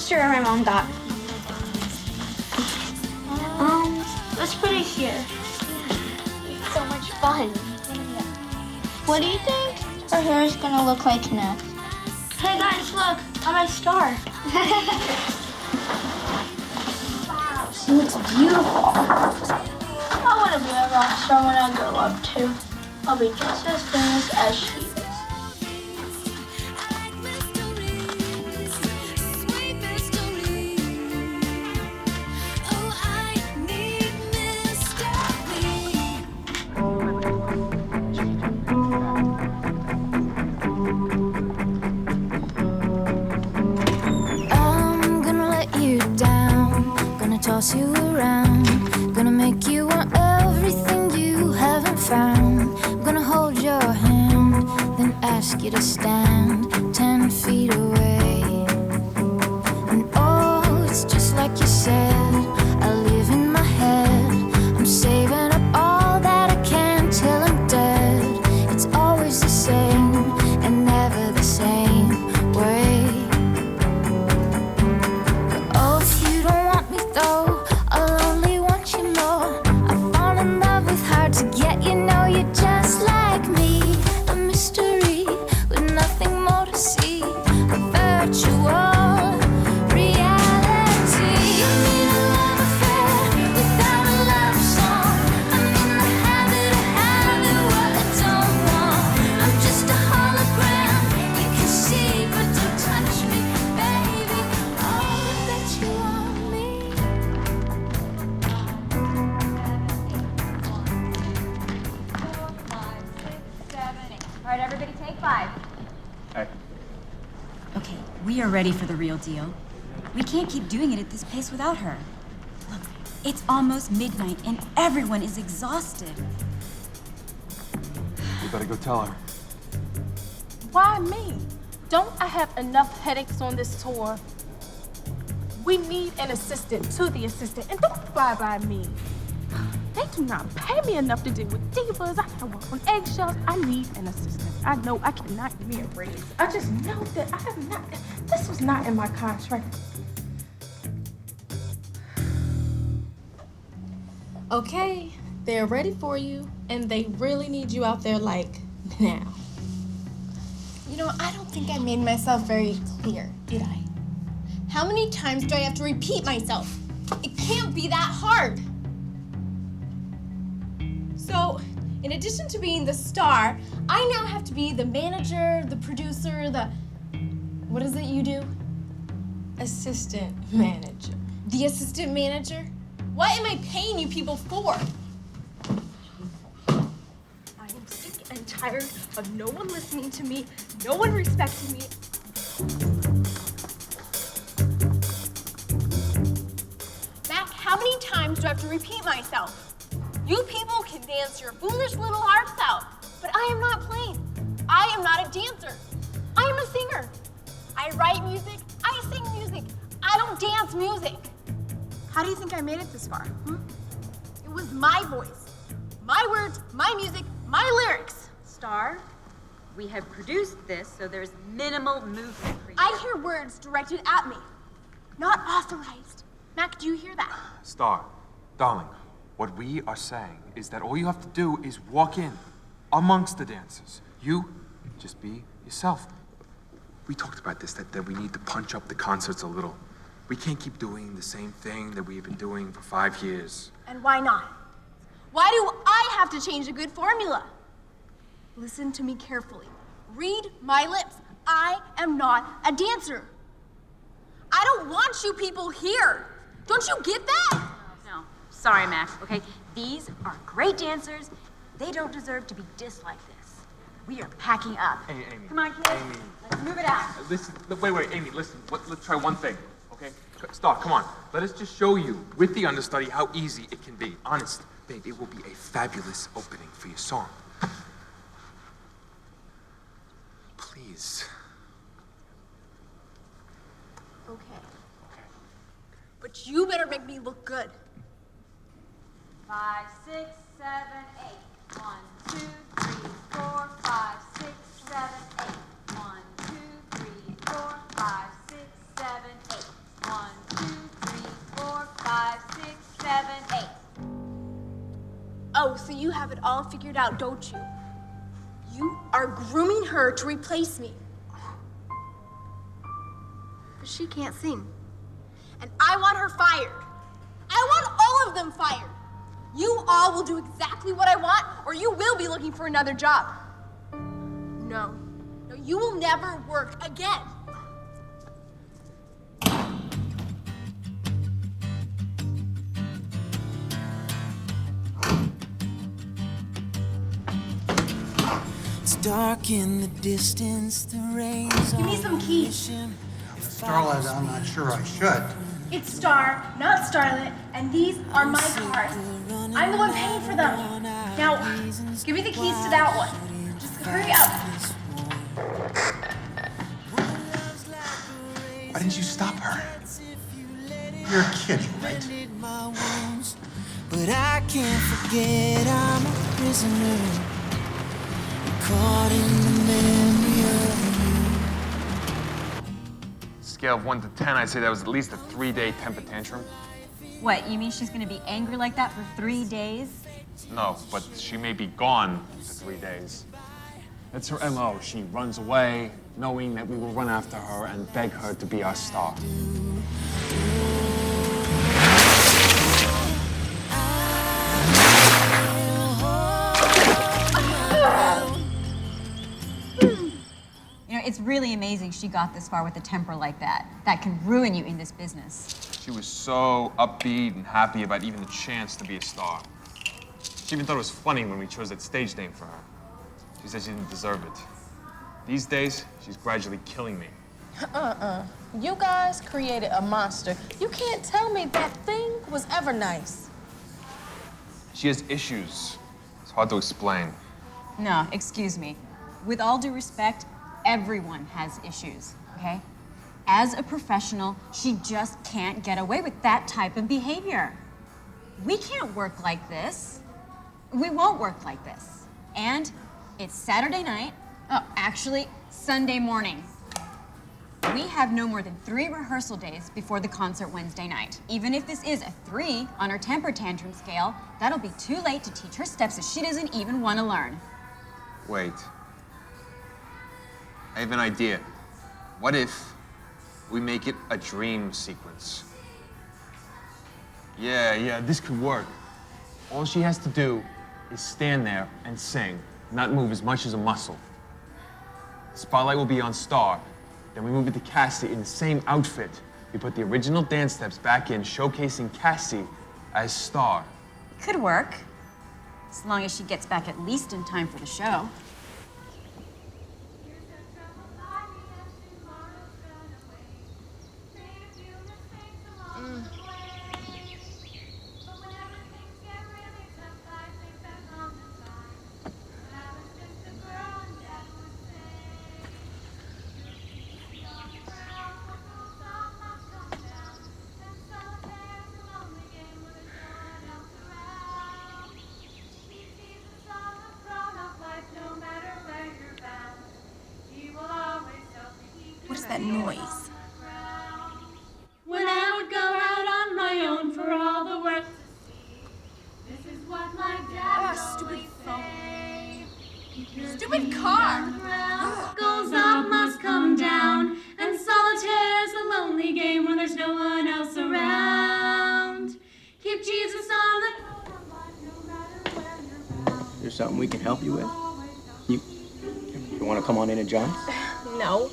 sister or my mom got me. Let's put it here. It's so much fun. What do you think her hair is gonna look like next? Hey guys, look, I'm my star. Wow, she looks beautiful. I wanna be a rock star when I grow up too. I'll be just as famous as she is. Toss you around, gonna make you want everything you haven't found. I'm gonna hold your hand, then ask you to stand 10 feet away. And oh, it's just like you said, I live in my head. I'm saving up all that I can till I'm dead. It's always the same and never the same way. But oh, if you don't want me though, We are ready for the real deal. We can't keep doing it at this pace without her. Look, it's almost midnight and everyone is exhausted. You better go tell her. Why me? Don't I have enough headaches on this tour? We need an assistant to the assistant, and don't fly by me. They do not pay me enough to deal with divas. I gotta walk on eggshells. I need an assistant. I know I cannot give me a raise. I just know that I have not, this was not in my contract. Okay, they're ready for you, and they really need you out there like now. You know, I don't think I made myself very clear, did I? How many times do I have to repeat myself? It can't be that hard. So, in addition to being the star, I now have to be the manager, the producer, what is it you do? Assistant manager. The assistant manager? What am I paying you people for? I am sick and tired of no one listening to me, no one respecting me. Mac, how many times do I have to repeat myself? You people can dance your foolish little hearts out, but I am not playing. I am not a dancer. I am a singer. I write music, I sing music. I don't dance music. How do you think I made it this far? It was my voice, my words, my music, my lyrics. Star, we have produced this so there's minimal movement for you. I hear words directed at me, not authorized. Mac, do you hear that? Star, darling, what we are saying is that all you have to do is walk in amongst the dancers. You just be yourself. We talked about this, that we need to punch up the concerts a little. We can't keep doing the same thing that we've been doing for 5 years. And why not? Why do I have to change a good formula? Listen to me carefully. Read my lips. I am not a dancer. I don't want you people here. Don't you get that? No, sorry, Max, okay? These are great dancers. They don't deserve to be dissed like this. We are packing up. Hey, Amy. Come on, kids. Amy. Let's move it out. Listen, wait, Amy, listen. Let's try one thing, okay? Star, come on. Let us just show you, with the understudy, how easy it can be. Honest, babe, it will be a fabulous opening for your song. Please. Okay. But you better make me look good. 5, 6, 7, 8. 1, 2, 3, 4, 5, 6, 7, 8. 1, 2, 3, 4, 5, 6, 7, 8. all figured out, don't you? You are grooming her to replace me. But she can't sing. And I want her fired. I want all of them fired. You all will do exactly what I want, or you will be looking for another job. No, you will never work again. It's dark in the distance, the rain's Give me some keys. Starlet, I'm not sure I should. It's Star, not Starlet, and these are my cars. I'm the one paying for them. Now, give me the keys to that one. Just hurry up. Why didn't you stop her? You're kidding, right? But I can't forget I'm a prisoner, caught in the memory of you. Scale of 1 to 10, I'd say that was at least a 3-day temper tantrum. What, you mean she's gonna be angry like that for 3 days? No, but she may be gone for 3 days. That's her MO. She runs away, knowing that we will run after her and beg her to be our star. You know, it's really amazing she got this far with a temper like that. That can ruin you in this business. She was so upbeat and happy about even the chance to be a star. She even thought it was funny when we chose that stage name for her. She said she didn't deserve it. These days, she's gradually killing me. You guys created a monster. You can't tell me that thing was ever nice. She has issues. It's hard to explain. No, excuse me. With all due respect, everyone has issues, okay? As a professional, she just can't get away with that type of behavior. We can't work like this. We won't work like this. And it's Saturday night. Oh, actually, Sunday morning. We have no more than 3 rehearsal days before the concert Wednesday night. Even if this is a 3 on her temper tantrum scale, that'll be too late to teach her steps that she doesn't even want to learn. Wait. I have an idea. What if we make it a dream sequence? Yeah, this could work. All she has to do is stand there and sing, not move as much as a muscle. The spotlight will be on Star. Then we move it to Cassie in the same outfit. We put the original dance steps back in, showcasing Cassie as Star. Could work, as long as she gets back at least in time for the show. What is that noise? When I would go out on my own for all the world to see. This is what my dad Stupid phone. Stupid Stupid car. Goals up must come down, and solitaire's a lonely game when there's no one else around. Keep Jesus on the no matter where you're bound. Is there something we can help you with? You want to come on in and join us? No.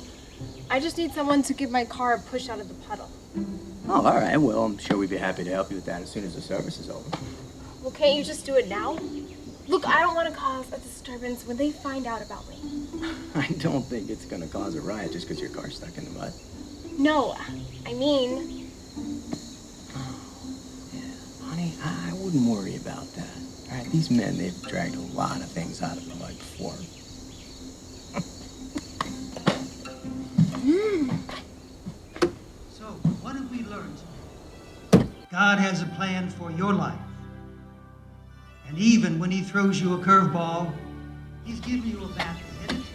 I just need someone to give my car a push out of the puddle. Oh, all right. Well, I'm sure we'd be happy to help you with that as soon as the service is over. Well, can't you just do it now? Look, I don't want to cause a disturbance when they find out about me. I don't think it's going to cause a riot just because your car's stuck in the mud. No, I mean... Yeah, honey, I wouldn't worry about that. All right, these men, they've dragged a lot of things out of the mud before. So, what have we learned today? God has a plan for your life. And even when he throws you a curveball, he's giving you a bat to hit it,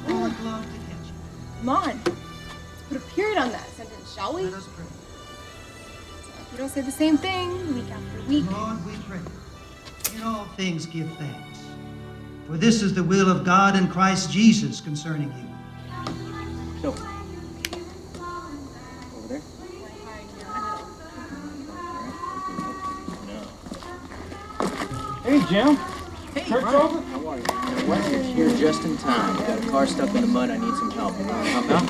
or a glove to catch it. Come on. Let's put a period on that sentence, shall we? Let us pray. If you don't say the same thing week after week. Lord, we pray In all things give thanks, for this is the will of God in Christ Jesus concerning you. So, over there. Hey, Jim. Hey, Church over? How are you? Wester's here just in time. We got a car stuck in the mud. I need some help. You want to help out?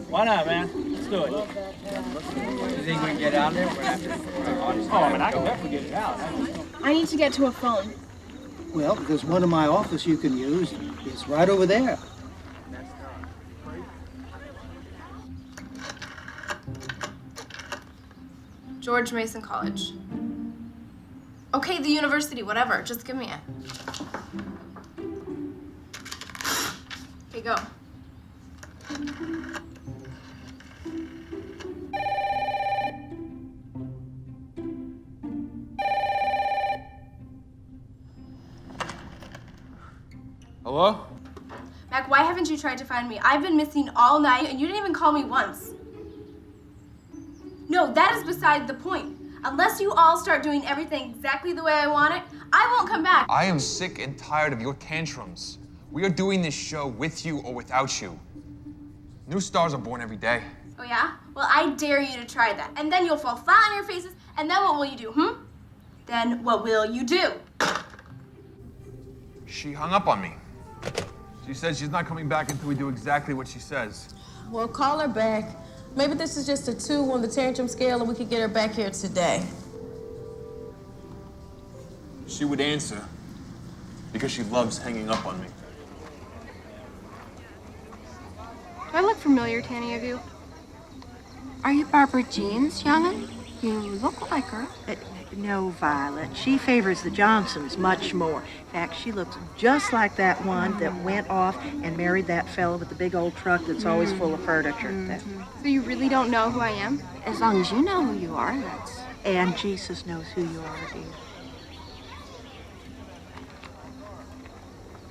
Why not, man? Let's do it. You think we can get out there? We're gonna have to. Oh, man, I can definitely get it out. I need to get to a phone. Well, there's one in my office you can use. It's right over there. George Mason College. Okay, the university, whatever. Just give me it. Okay, go. Hello? Mac, why haven't you tried to find me? I've been missing all night and you didn't even call me once. No, that is beside the point. Unless you all start doing everything exactly the way I want it, I won't come back. I am sick and tired of your tantrums. We are doing this show with you or without you. New stars are born every day. Oh yeah? Well, I dare you to try that. And then you'll fall flat on your faces, and then what will you do, Then what will you do? She hung up on me. She said she's not coming back until we do exactly what she says. Well, call her back. Maybe this is just a 2 on the tantrum scale and we could get her back here today. She would answer because she loves hanging up on me. Do I look familiar to any of you? Are you Barbara Jean's young'un? You look like her. No, Violet. She favors the Johnsons much more. In fact, she looks just like that one that went off and married that fellow with the big old truck that's always full of furniture. So you really don't know who I am? As long as you know who you are, that's... And Jesus knows who you are, dear.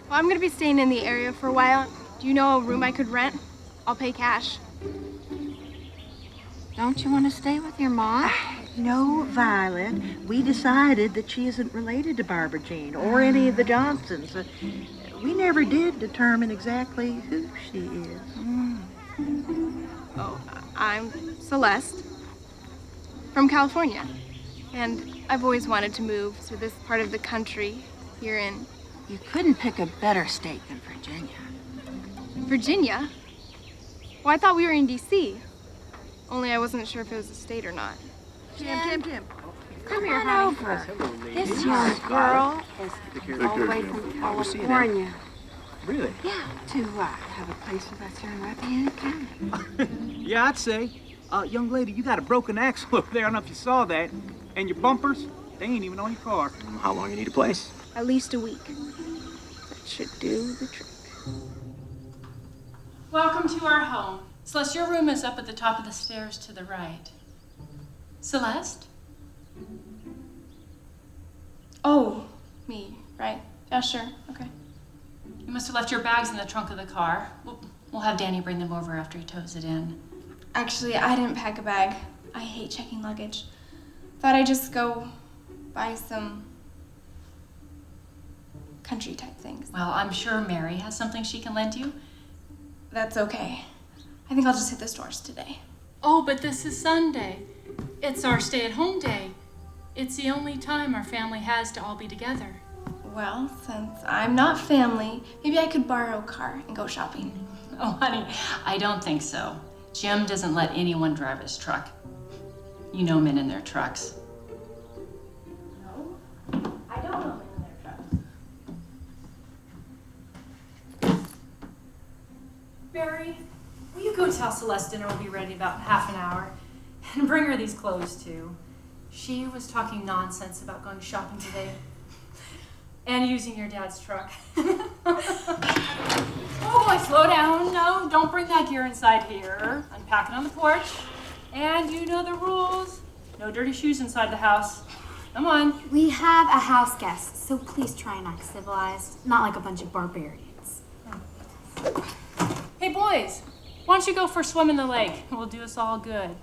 Well, I'm gonna be staying in the area for a while. Do you know a room I could rent? I'll pay cash. Don't you want to stay with your mom? No, Violet. We decided that she isn't related to Barbara Jean or any of the Johnsons. We never did determine exactly who she is. Oh, I'm Celeste from California. And I've always wanted to move to this part of the country here in... You couldn't pick a better state than Virginia. Virginia? Well, I thought we were in D.C. Only I wasn't sure if it was a state or not. Jim. Come here, honey. Over. This young girl is all the way from California. Really? Yeah, to have a place with us here in Rappahannock County. Yeah, I'd say. Young lady, you got a broken axle over there. I don't know if you saw that. And your bumpers, they ain't even on your car. How long you need a place? At least a week. That should do the trick. Welcome to our home. Celeste, your room is up at the top of the stairs to the right. Celeste? Oh, me, right? Yeah, sure, okay. You must have left your bags in the trunk of the car. We'll have Danny bring them over after he tows it in. Actually, I didn't pack a bag. I hate checking luggage. Thought I'd just go buy some country type things. Well, I'm sure Mary has something she can lend you. That's okay. I think I'll just hit the stores today. Oh, but this is Sunday. It's our stay-at-home day. It's the only time our family has to all be together. Well, since I'm not family, maybe I could borrow a car and go shopping. Oh, honey, I don't think so. Jim doesn't let anyone drive his truck. You know men in their trucks. No, I don't know men in their trucks. Barry, will you go tell Celeste dinner will be ready in about half an hour? And bring her these clothes, too. She was talking nonsense about going shopping today. And using your dad's truck. Oh boy, slow down. No, don't bring that gear inside here. Unpack it on the porch. And you know the rules. No dirty shoes inside the house. Come on. We have a house guest, so please try and act civilized, not like a bunch of barbarians. Hey boys, why don't you go for a swim in the lake? We'll do us all good.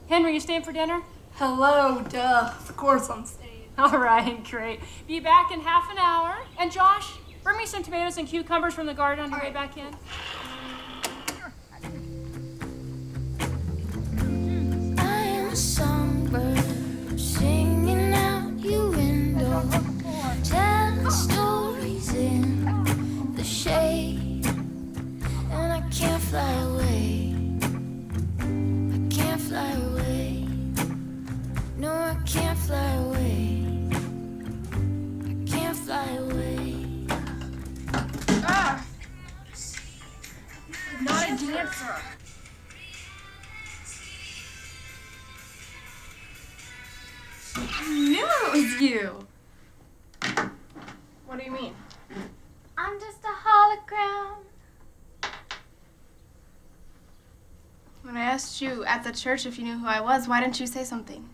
Henry, you staying for dinner? Hello, duh. Of course I'm staying. All right, great. Be back in half an hour. And Josh, bring me some tomatoes and cucumbers from the garden on your way back in. I am a songbird singing out your window, telling stories in the shade, and I can't fly away. I can't fly away. No, I can't fly away. I can't fly away. Ah! Not a dancer. I knew it was you. What do you mean? I'm just a hologram. When I asked you at the church if you knew who I was, why didn't you say something?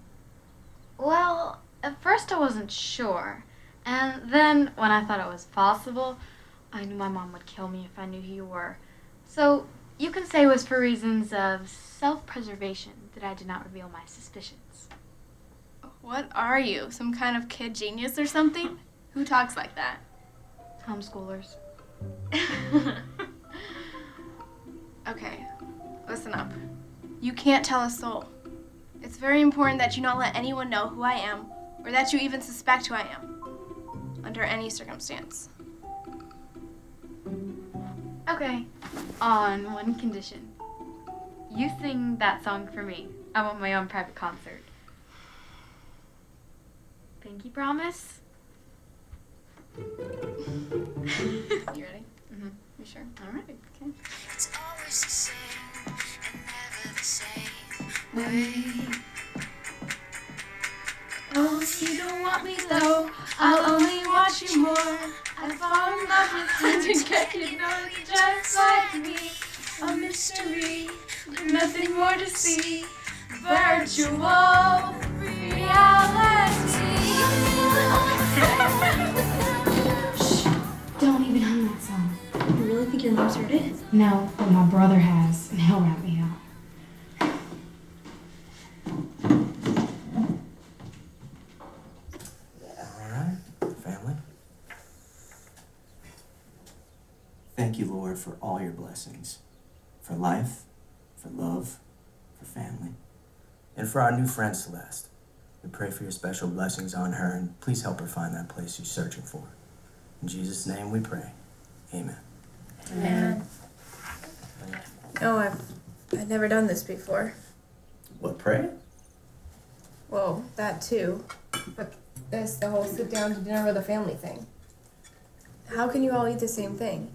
Well, at first I wasn't sure. And then, when I thought it was possible, I knew my mom would kill me if I knew who you were. So, you can say it was for reasons of self-preservation that I did not reveal my suspicions. What are you? Some kind of kid genius or something? Who talks like that? Homeschoolers. Okay, listen up. You can't tell a soul. It's very important that you not let anyone know who I am, or that you even suspect who I am, under any circumstance. Okay, on one condition. You sing that song for me. I want my own private concert. Pinky promise? You ready? Mm-hmm. You sure? All right, okay. It's always the same and never the same way. Oh, if you don't want me though, I'll only watch you more. I fall in love with you to get you know you just like me. A mystery, nothing more to see. Virtual reality. Don't even hum that song. You really think your mom's heard it? No, but my brother has, and he'll rat me out. All right, family. Thank you, Lord, for all your blessings, for life, for love, for family, and for our new friend, Celeste. We pray for your special blessings on her, and please help her find that place she's searching for. In Jesus' name we pray. Amen. Amen. No, I've never done this before. What, pray? Well, that too. But the whole sit down to dinner with a family thing. How can you all eat the same thing?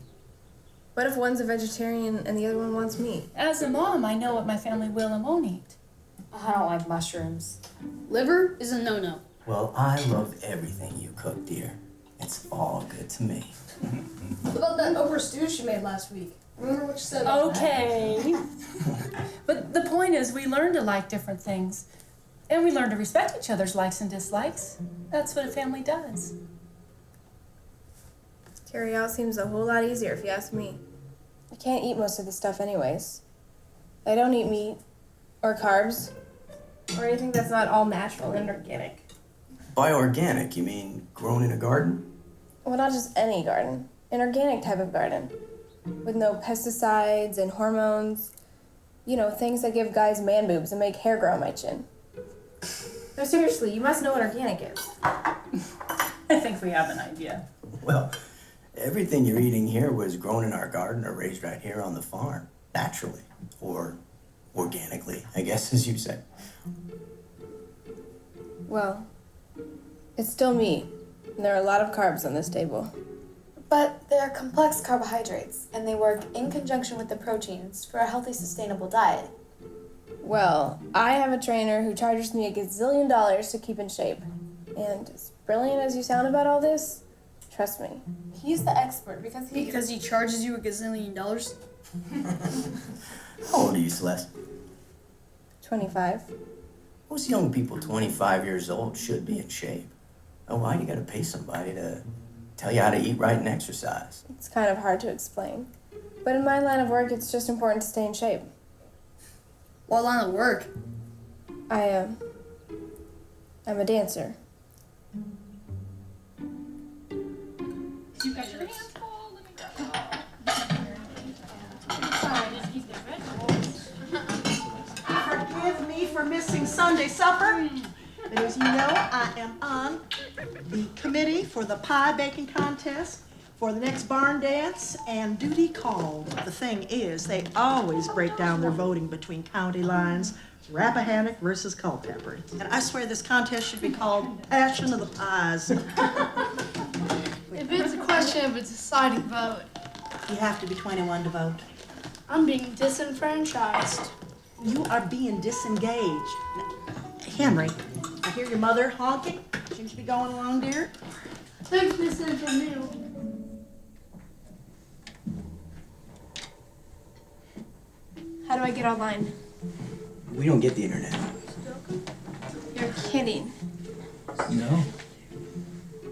What if one's a vegetarian and the other one wants meat? As a mom, I know what my family will and won't eat. I don't like mushrooms. Liver is a no-no. Well, I love everything you cook, dear. It's all good to me. What about that okra stew she made last week? Remember what you said about Okay. But the point is, we learn to like different things. And we learn to respect each other's likes and dislikes. That's what a family does. Carry out seems a whole lot easier if you ask me. I can't eat most of this stuff anyways. I don't eat meat, or carbs, or anything that's not all natural and organic. By organic, you mean grown in a garden? Well, not just any garden. An organic type of garden. With no pesticides and hormones. You know, things that give guys man boobs and make hair grow on my chin. No, seriously, you must know what organic is. I think we have an idea. Well, everything you're eating here was grown in our garden or raised right here on the farm, naturally, or organically, I guess, as you say. Well, it's still meat, and there are a lot of carbs on this table. But they're complex carbohydrates, and they work in conjunction with the proteins for a healthy, sustainable diet. Well, I have a trainer who charges me $1 gazillion to keep in shape. And as brilliant as you sound about all this, trust me, he's the expert because he charges you $1 gazillion? How old are you, Celeste? 25. Most young people 25 years old should be in shape. Oh, why do you gotta pay somebody to tell you how to eat right and exercise? It's kind of hard to explain. But in my line of work, it's just important to stay in shape. What line of work? I'm a dancer. You got your hands full. Let me grab Forgive me for missing Sunday supper, but as you know, I am on the committee for the pie baking contest, for the next barn dance, and duty called. The thing is, they always break down their voting between county lines, Rappahannock versus Culpeper. And I swear this contest should be called Passion of the Pies. If it's a question of a deciding vote, You have to be 21 to vote. I'm being disenfranchised. You are being disengaged. Henry, I hear your mother honking. Seems to be going along, dear. Take this in from you. How do I get online? We don't get the internet. You're kidding. No.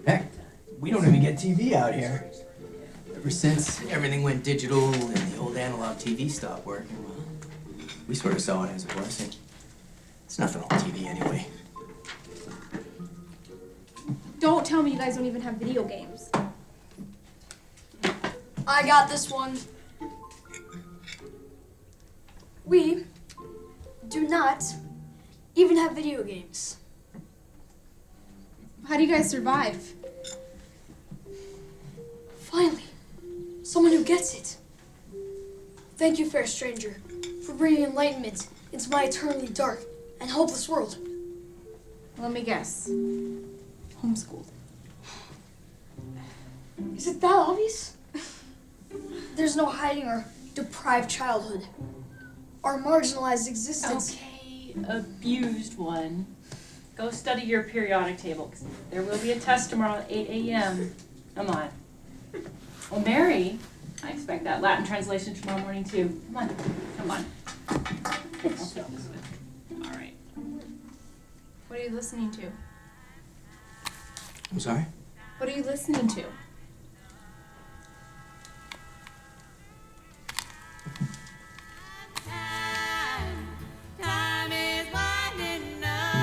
Heck, we don't even get TV out here. Ever since everything went digital and the old analog TV stopped working, well, we sort of saw it as a blessing. It's nothing on TV anyway. Don't tell me you guys don't even have video games. I got this one. We do not even have video games. How do you guys survive? Finally, someone who gets it. Thank you, fair stranger, for bringing enlightenment into my eternally dark and hopeless world. Let me guess. Homeschooled. Is it that obvious? There's no hiding our deprived childhood, our marginalized existence. Okay, abused one. Go study your periodic table, 'cause there will be a test tomorrow at 8 a.m. Come on. Well, Mary, I expect that Latin translation tomorrow morning too. Come on, come on. I'll take this with. All right. What are you listening to? I'm sorry? What are you listening to? Isn't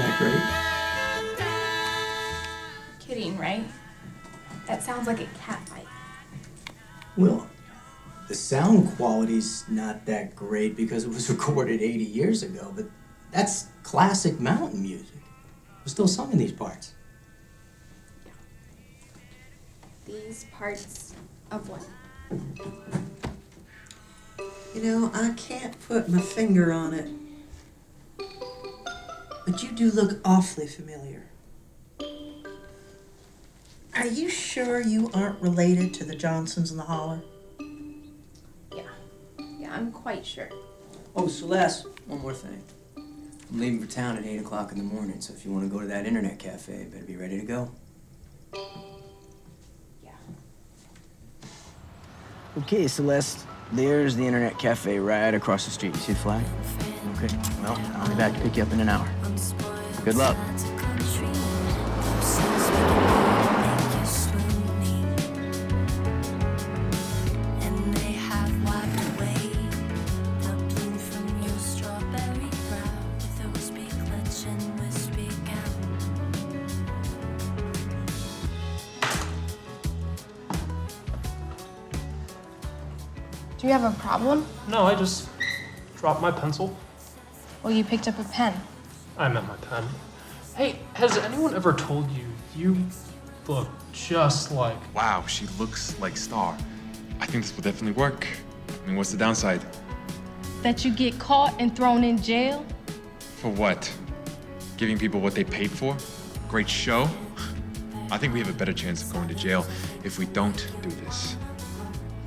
that great? Kidding, right? That sounds like a cat fight. Well, the sound quality's not that great because it was recorded 80 years ago, but that's classic mountain music. We're still sung in these parts. These parts of what? You know, I can't put my finger on it, but you do look awfully familiar. Are you sure you aren't related to the Johnsons in the holler? Yeah, I'm quite sure. Oh, Celeste, one more thing. I'm leaving for town at 8 o'clock in the morning, so if you want to go to that internet cafe, you better be ready to go. Okay, Celeste, there's the internet cafe right across the street. You see the flag? Okay, well, I'll be back to pick you up in an hour. Good luck. Do you have a problem? No, I just dropped my pencil. Well, you picked up a pen. I meant my pen. Hey, has anyone ever told you you look just like... Wow, she looks like Star. I think this will definitely work. I mean, what's the downside? That you get caught and thrown in jail? For what? Giving people what they paid for? Great show? I think we have a better chance of going to jail if we don't do this.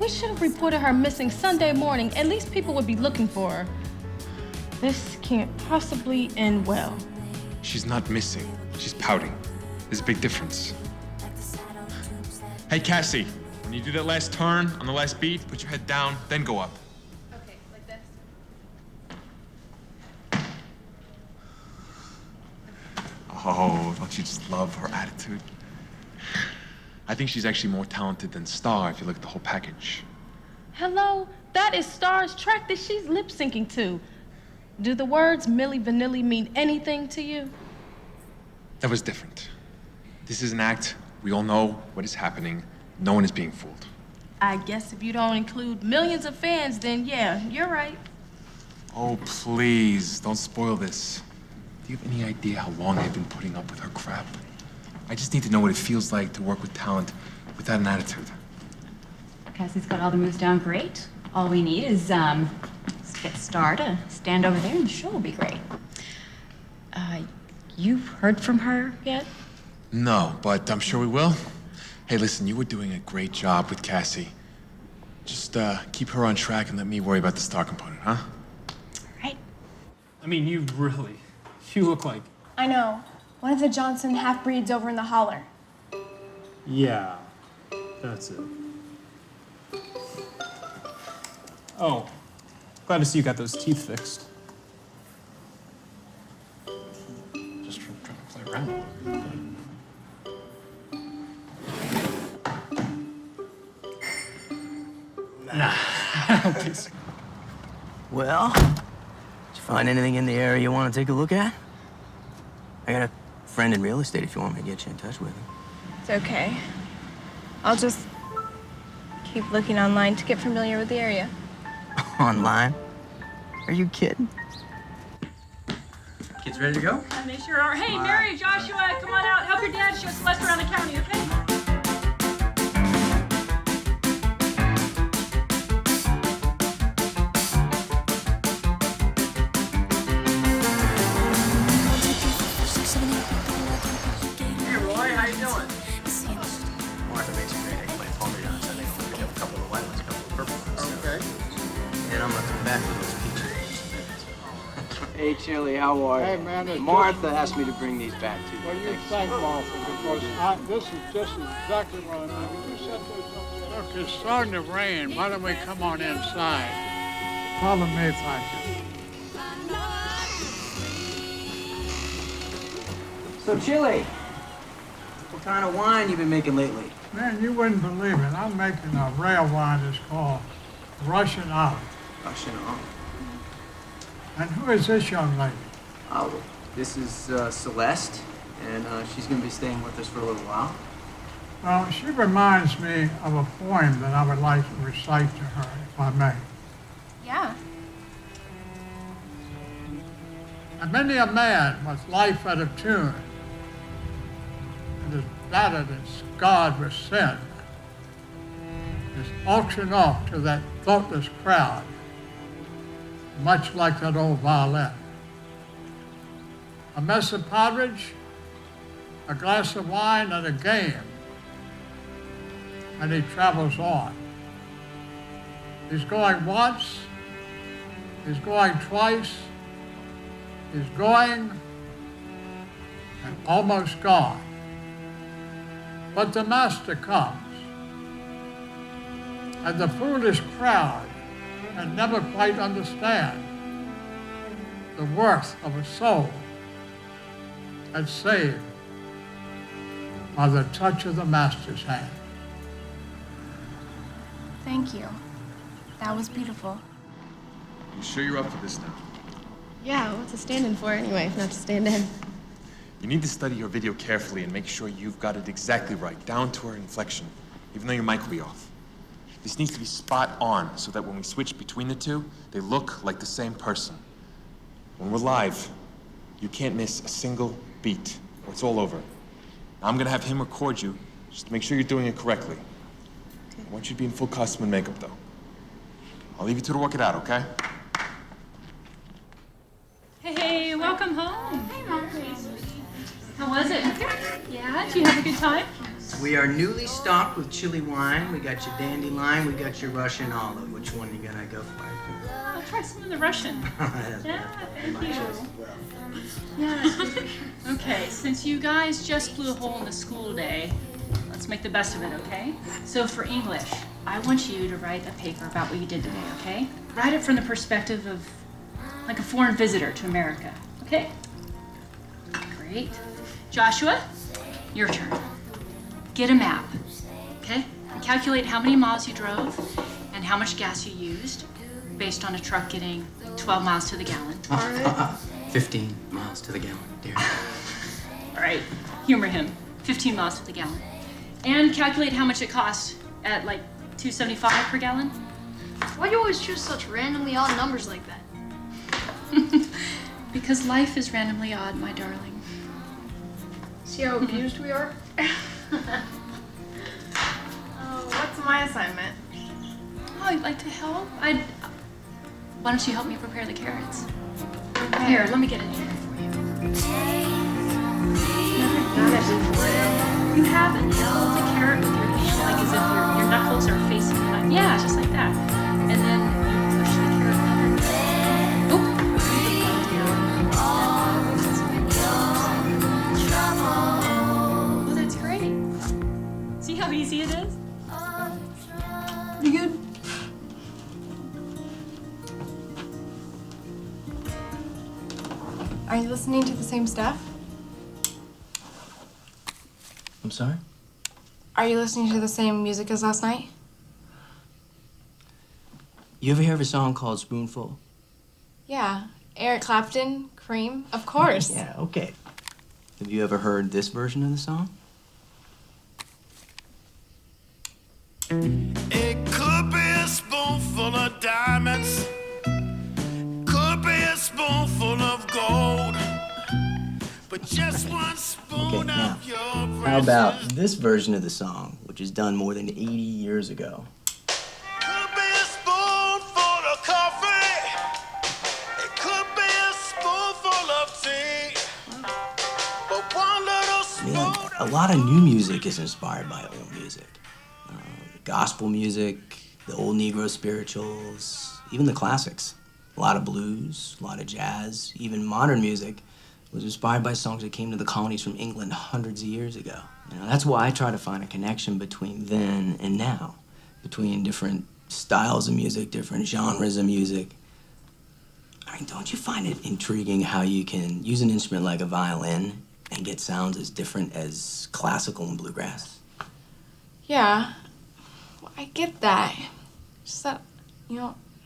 We should have reported her missing Sunday morning. At least people would be looking for her. This can't possibly end well. She's not missing. She's pouting. There's a big difference. Hey, Cassie, when you do that last turn on the last beat, put your head down, then go up. Okay, like this. Oh, don't you just love her attitude? I think she's actually more talented than Star if you look at the whole package. Hello? That is Star's track that she's lip syncing to. Do the words Milli Vanilli mean anything to you? That was different. This is an act. We all know what is happening. No one is being fooled. I guess if you don't include millions of fans, then yeah, you're right. Oh, please, don't spoil this. Do you have any idea how long I've been putting up with her crap? I just need to know what it feels like to work with talent without an attitude. Cassie's got all the moves down great. All we need is get Star to stand over there and the show will be great. You've heard from her yet? No, but I'm sure we will. Hey, listen, you were doing a great job with Cassie. Just keep her on track and let me worry about the star component, huh? I mean, you look like... I know. One of the Johnson half-breeds over in the holler. Yeah, that's it. Oh, glad to see you got those teeth fixed. Just from trying to play around. Nah, I don't think so. Well, did you find anything in the area you want to take a look at? I got a friend in real estate if you want me to get you in touch with him. It's okay. I'll just keep looking online to get familiar with the area. Online? Are you kidding? Kids ready to go? They sure are. Hey, Mary, Joshua, come on out. Help your dad show Celeste around the county, okay? Hey, Roy, how you doing? Martha makes a great eggplant parmesan on Sunday. We have a couple of white ones, a couple of purple ones. Okay. And I'm gonna come back with those peaches. Hey, Chili, how are you? Hey, man, it's Martha asked me to bring these back to you. Well, you thank Martha, because this is just exactly what I mean. You said there's something. Look, it's starting to rain. Why don't we come on inside? Follow me, thank you. So, Chili, what kind of wine you been making lately? Man, you wouldn't believe it. I'm making a rare wine that's called Russian Olive. Russian Olive. And who is this young lady? Oh, this is Celeste, and she's gonna be staying with us for a little while. Well, she reminds me of a poem that I would like to recite to her, if I may. Yeah. And many a man with life out of tune, and is battered and scarred with sin, is auctioned off to that thoughtless crowd, much like that old violin. A mess of porridge, a glass of wine, and a game, and he travels on. He's going once, he's going twice, he's going and almost gone. But the master comes, and the foolish crowd can never quite understand the worth of a soul that's saved by the touch of the master's hand. Thank you. That was beautiful. You sure you're up for this now? Yeah, what's it standing for anyway, if not to stand in? You need to study your video carefully and make sure you've got it exactly right, down to her inflection, even though your mic will be off. This needs to be spot on so that when we switch between the two, they look like the same person. When we're live, you can't miss a single beat, or it's all over. Now, I'm gonna have him record you, just to make sure you're doing it correctly. I want you to be in full costume and makeup, though. I'll leave you two to work it out, okay? Hey, welcome home. Hey, Mom. How was it? Yeah, did you have a good time? We are newly stocked with chili wine. We got your dandelion. We got your Russian olive. Which one are you gonna go for? I'll try some of the Russian. Yeah, thank you. Yeah. Okay, since you guys just blew a hole in the school day, let's make the best of it, okay? So for English, I want you to write a paper about what you did today, okay? Write it from the perspective of like a foreign visitor to America, okay? Great. Joshua, your turn. Get a map, okay? And calculate how many miles you drove and how much gas you used based on a truck getting 12 miles to the gallon. 15 miles to the gallon, dear. All right, humor him. 15 miles to the gallon. And calculate how much it cost at like $2.75 per gallon. Why do you always choose such randomly odd numbers like that? Because life is randomly odd, my darling. See how abused we are? What's my assignment? Oh, you'd like to help? Why don't you help me prepare the carrots? Here, let me get it here for you. You haven't? You hold the carrot with your hand like as if your knuckles are facing behind. Yeah, just like that. And then you push the carrot under. Oh, that's great. See how easy it is? Pretty good. Are you listening to the same stuff? I'm sorry? Are you listening to the same music as last night? You ever hear of a song called Spoonful? Yeah. Eric Clapton, Cream, of course. Yeah, okay. Have you ever heard this version of the song? It could be a spoonful of diamonds, could be a spoonful of gold, but just one spoon of your precious. How about this version of the song, which is done more than 80 years ago? Could be a spoonful of coffee, it could be a spoonful of tea, but one little spoon. A lot of new music is inspired by old music. Gospel music, the old Negro spirituals, even the classics. A lot of blues, a lot of jazz, even modern music was inspired by songs that came to the colonies from England hundreds of years ago. You know, that's why I try to find a connection between then and now, between different styles of music, different genres of music. I mean, don't you find it intriguing how you can use an instrument like a violin and get sounds as different as classical and bluegrass? Yeah. I get that. Just that, I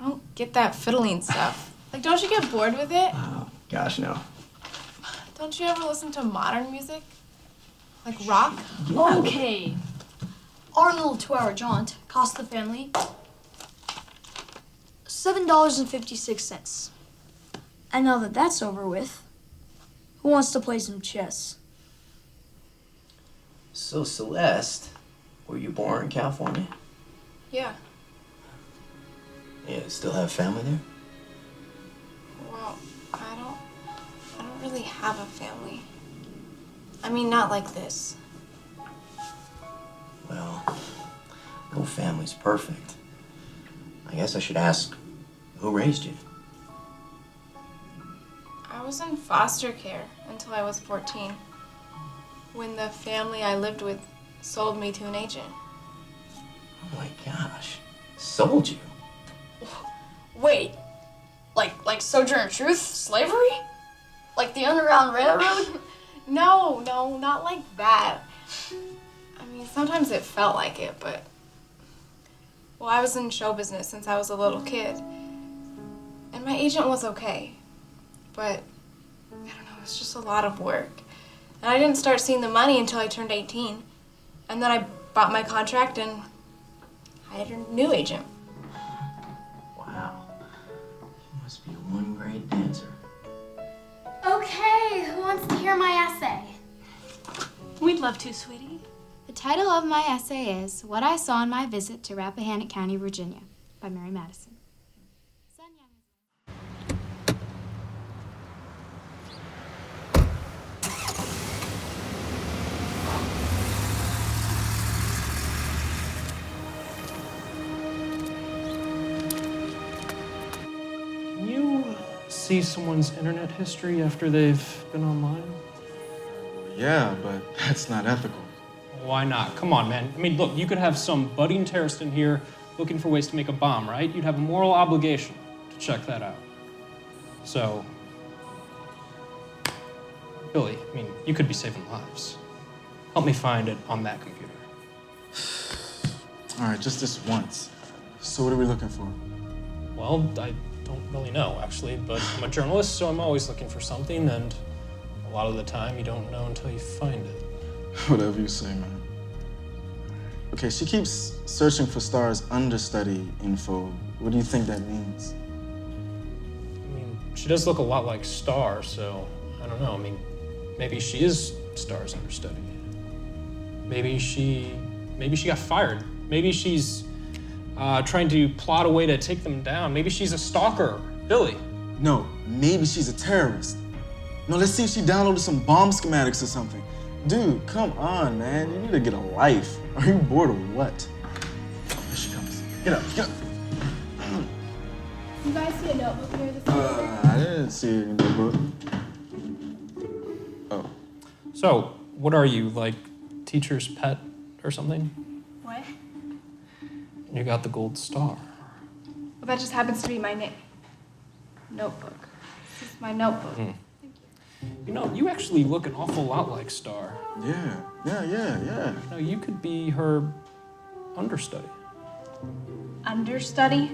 don't get that fiddling stuff. Like, don't you get bored with it? Oh, gosh, no. Don't you ever listen to modern music? Like rock? Yeah. Okay. Our little 2-hour jaunt cost the family $7.56. And now that that's over with, who wants to play some chess? So, Celeste, were you born in California? Yeah. Yeah, still have family there? Well, I don't really have a family. I mean, not like this. Well, no family's perfect. I guess I should ask, who raised you? I was in foster care until I was 14, when the family I lived with sold me to an agent. Oh my gosh, sold you? Wait, like Sojourner Truth? Slavery? Like the Underground Railroad? No, not like that. I mean, sometimes it felt like it, but... Well, I was in show business since I was a little kid. And my agent was okay. But, I don't know, it was just a lot of work. And I didn't start seeing the money until I turned 18. And then I bought my contract and hired a new agent. Wow. You must be one great dancer. Okay, who wants to hear my essay? We'd love to, sweetie. The title of my essay is What I Saw on My Visit to Rappahannock County, Virginia, by Mary Madison. Can you see someone's internet history after they've been online? Yeah, but that's not ethical. Why not? Come on, man. I mean, look, you could have some budding terrorist in here looking for ways to make a bomb, right? You'd have a moral obligation to check that out. So, Billy, I mean, you could be saving lives. Help me find it on that computer. All right, just this once. So what are we looking for? Well, I don't really know, actually, but I'm a journalist, so I'm always looking for something, and a lot of the time you don't know until you find it. Whatever you say, man. Okay, she keeps searching for Star's understudy info. What do you think that means? I mean, she does look a lot like Star, so I don't know. I mean, maybe she is Star's understudy. Maybe she got fired. Maybe she's trying to plot a way to take them down. Maybe she's a stalker. Billy. No, maybe she's a terrorist. No, let's see if she downloaded some bomb schematics or something. Dude, come on, man. You need to get a life. Are you bored or what? Here she comes. Get up, get up. You guys see a notebook near the ceiling? I didn't see any notebook. Oh. So, what are you, like teacher's pet or something? What? You got the gold star. Well, that just happens to be my notebook. This is my notebook. Mm. You know, you actually look an awful lot like Star. Yeah. No, you could be her understudy. Understudy?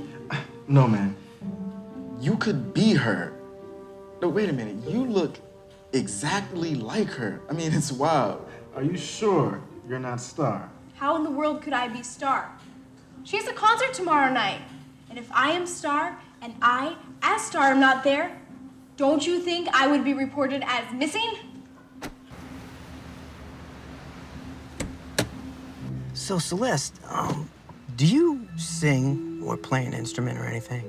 No, man. You could be her. No, wait a minute. You look exactly like her. I mean, it's wild. Are you sure you're not Star? How in the world could I be Star? She has a concert tomorrow night. And if I am Star and I, as Star, am not there, don't you think I would be reported as missing? So, Celeste, do you sing or play an instrument or anything?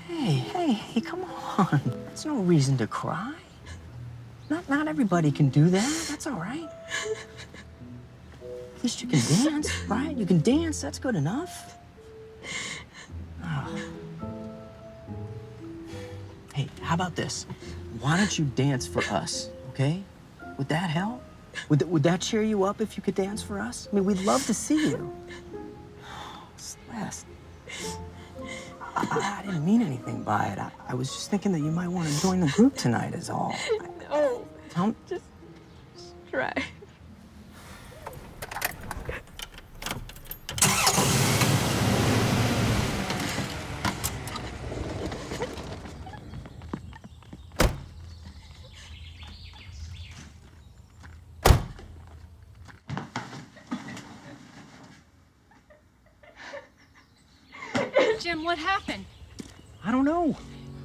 Hey, come on. That's no reason to cry. Not everybody can do that. That's all right. At least you can dance, right? You can dance. That's good enough. Oh. Hey, how about this? Why don't you dance for us, okay? Would that help? Would that cheer you up if you could dance for us? I mean, we'd love to see you. Celeste, I didn't mean anything by it. I was just thinking that you might want to join the group tonight is all. No, just try. Jim, what happened? I don't know.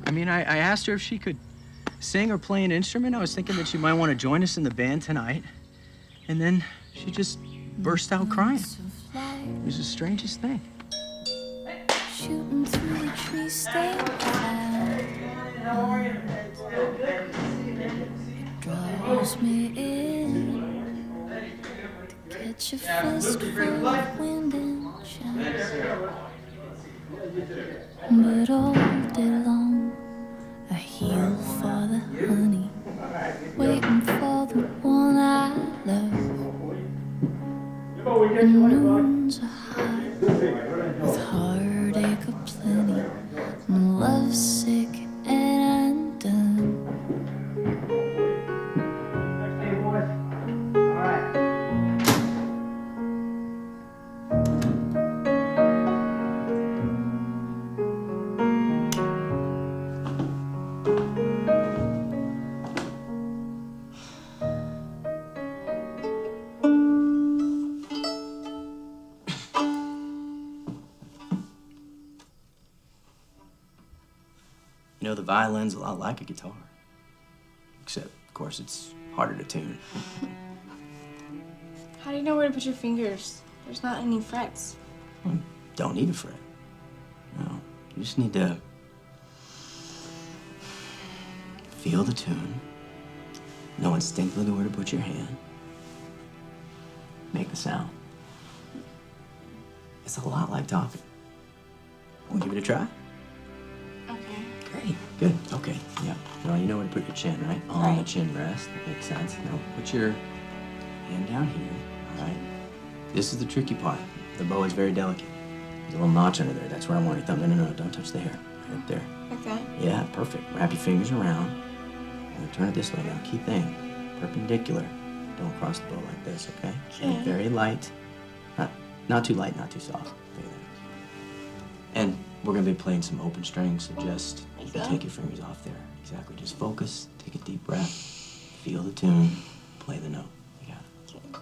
I mean, I asked her if she could sing or play an instrument. I was thinking that she might want to join us in the band tonight. And then she just burst out crying. It was the strangest thing. Shooting through the tree stand draws me in to catch a fistful of wind and chance. But all day long I heel for the honey, waiting for the one I love. And noons are high with heartache aplenty, and lovesick and undone. You know, the violin's a lot like a guitar. Except, of course, it's harder to tune. How do you know where to put your fingers? There's not any frets. Don't need a fret. No, you just need to feel the tune, know instinctively where to put your hand, make the sound. It's a lot like talking. We'll give it a try. Okay. Great. Good. Okay. Yeah. Well, you know where to put your chin, right? On the chin rest. That makes sense. Now, put your hand down here. All right. This is the tricky part. The bow is very delicate. There's a little notch under there. That's where I want your thumb. No. Don't touch the hair. Right up there. Okay. Yeah. Perfect. Wrap your fingers around. And turn it this way now. Key thing. Perpendicular. Don't cross the bow like this. Okay. Okay. And very light. Not too light. Not too soft. Very light. And we're gonna be playing some open strings, so just you can take your fingers off there. Exactly. Just focus, take a deep breath, feel the tune, play the note. You got it.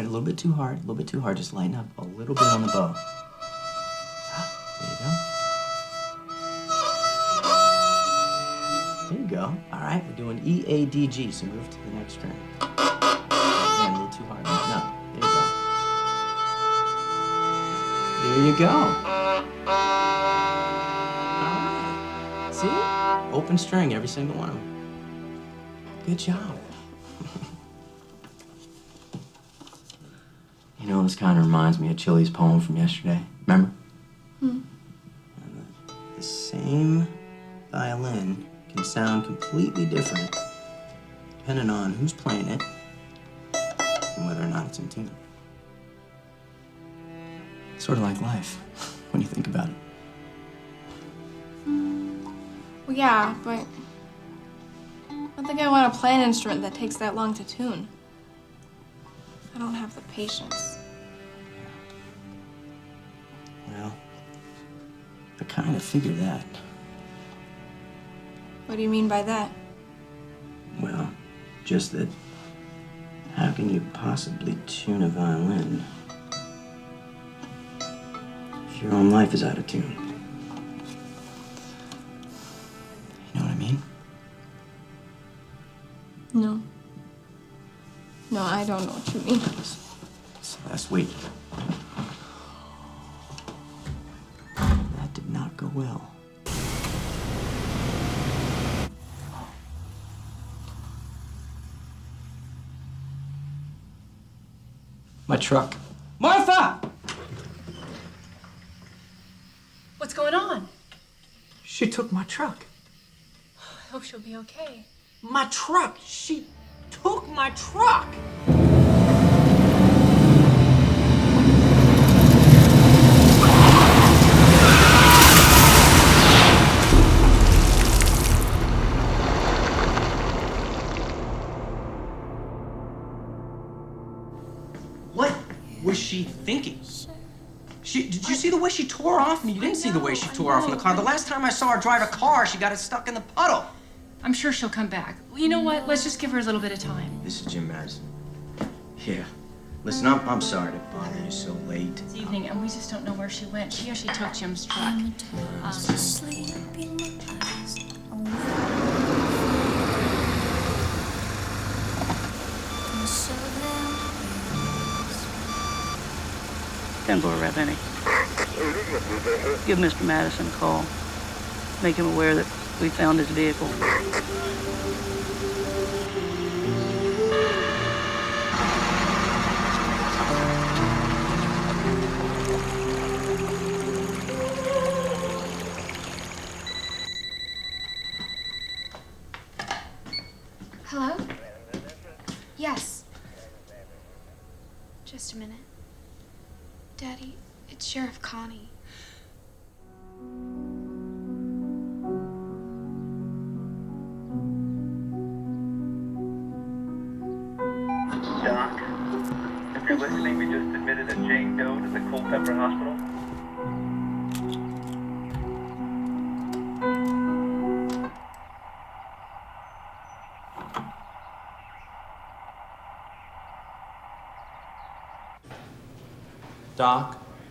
right, a little bit too hard, a little bit too hard. Just lighten up a little bit on the bow. There you go. There you go. All right, we're doing E, A, D, G, so move to the next string. Again, a little too hard. No, there you go. There you go. All right. See? Open string, every single one of them. Good job. You know, this kind of reminds me of Chili's poem from yesterday. Remember? The same violin can sound completely different depending on who's playing it and whether or not it's in tune. Sort of like life, when you think about it. Well, yeah, but I don't think I want to play an instrument that takes that long to tune. I don't have the patience. Well, I kind of figured that. What do you mean by that? Well, just that how can you possibly tune a violin if your own life is out of tune? You know what I mean? No. No, I don't know what you mean. It's last week. That did not go well. My truck. Martha! What's going on? She took my truck. I hope she'll be okay. My truck! She took my truck! What was she thinking? Did you see the way she tore off? You didn't see the way she tore off in the car. The last time I saw her drive a car, she got it stuck in the puddle. I'm sure she'll come back. You know what? Let's just give her a little bit of time. This is Jim Madison. Yeah. Listen, I'm sorry to bother you so late. It's evening, and we just don't know where she went. She actually took Jim's truck. Ten Door Ravenny. Give Mr. Madison a call. Make him aware that we found his vehicle. Hello? Yes. Just a minute. Daddy, it's Sheriff Connie. Doc, if you're listening, we just admitted a Jane Doe to the Culpeper Hospital.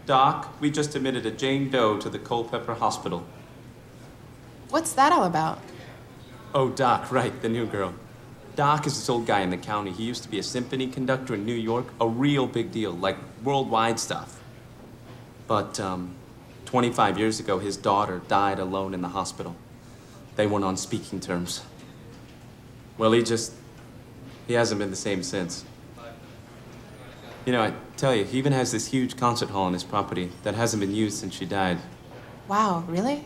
Doc, we just admitted a Jane Doe to the Culpeper Hospital. What's that all about? Oh, Doc, right, the new girl. Doc is this old guy in the county. He used to be a symphony conductor in New York, a real big deal, like worldwide stuff. But 25 years ago, his daughter died alone in the hospital. They weren't on speaking terms. Well, he hasn't been the same since. You know, I tell you, he even has this huge concert hall on his property that hasn't been used since she died. Wow, really?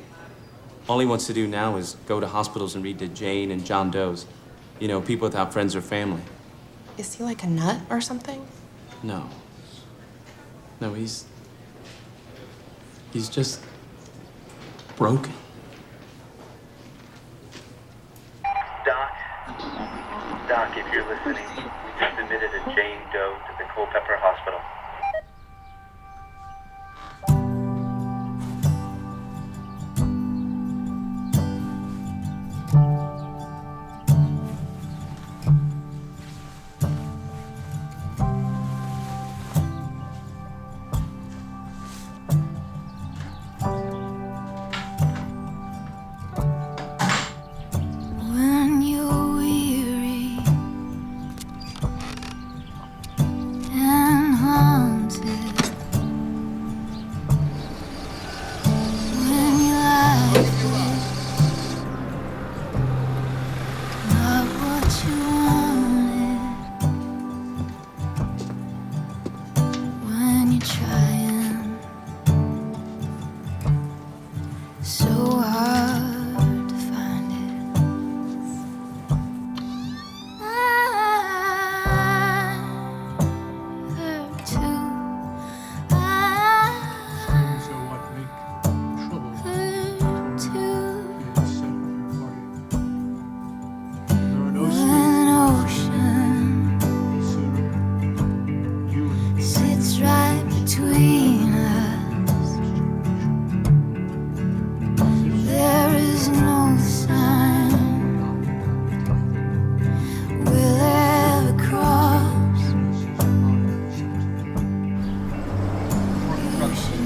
All he wants to do now is go to hospitals and read to Jane and John Does. You know, people without friends or family. Is he like a nut or something? No. No, he's just broken. Doc, if you're listening, we just admitted a Jane Doe to the Culpeper Hospital.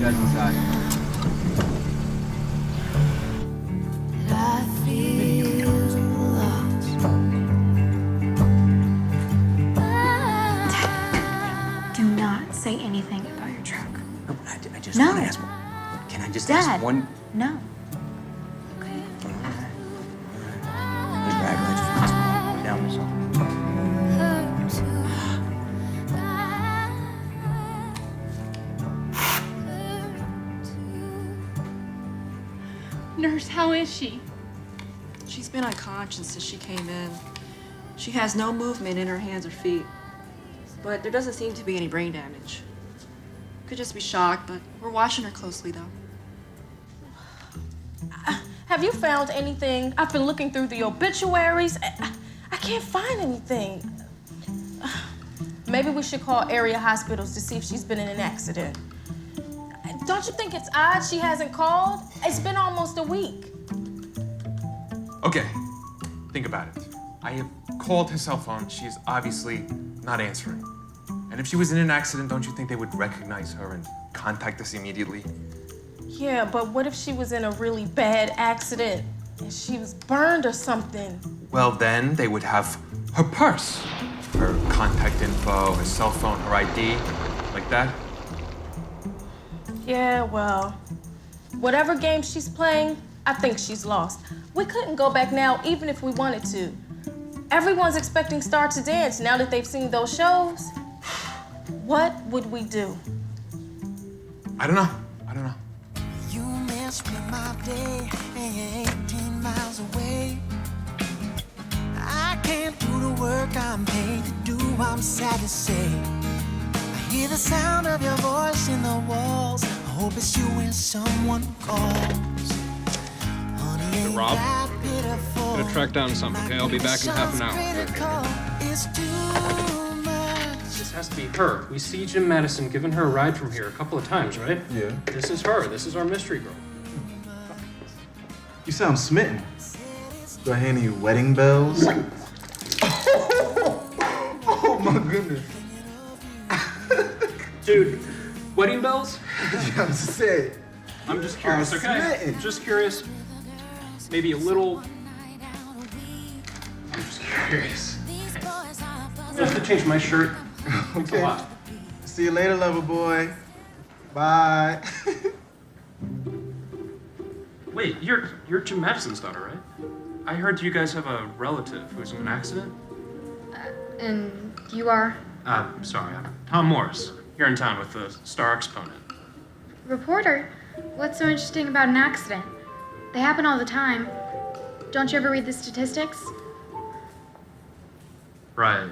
guys inside. I feel lost. Do not say anything about your truck. No, I just No. want to ask one. Can I just Dad. ask one? No. There's bad guys from down this hall. Nurse, how is she? She's been unconscious since she came in. She has no movement in her hands or feet, but there doesn't seem to be any brain damage. Could just be shock, but we're watching her closely though. Have you found anything? I've been looking through the obituaries. I can't find anything. Maybe we should call area hospitals to see if she's been in an accident. Don't you think it's odd she hasn't called? It's been almost a week. Okay, think about it. I have called her cell phone. She is obviously not answering. And if she was in an accident, don't you think they would recognize her and contact us immediately? Yeah, but what if she was in a really bad accident and she was burned or something? Well, then they would have her purse, her contact info, her cell phone, her ID, like that. Yeah, well, whatever game she's playing, I think she's lost. We couldn't go back now even if we wanted to. Everyone's expecting Star to dance now that they've seen those shows. What would we do? I don't know. You mess with my day, 18 miles away. I can't do the work I'm paid to do, I'm sad to say. I hear the sound of your voice in the walls. I hope it's you when someone calls. Honey, Hey, ain't Rob? that pitiful? I'm gonna track down something, okay? I'll be back in half an hour. It's too much. This has to be her. We see Jim Madison giving her a ride from here a couple of times, right? Yeah. This is her. This is our mystery girl. You sound smitten. Do I hear any wedding bells? Oh my goodness. Dude, wedding bells? I'm sick. I'm just curious, okay? Smitten. Just curious. Maybe a little. I'm just curious. I have to change my shirt. Thanks a lot. See you later, lover boy. Bye. Wait, you're Jim Madison's daughter, right? I heard you guys have a relative who's in an accident. And you are? Sorry, I'm Tom Morris, here in town with the Star exponent. Reporter? What's so interesting about an accident? They happen all the time. Don't you ever read the statistics? Right.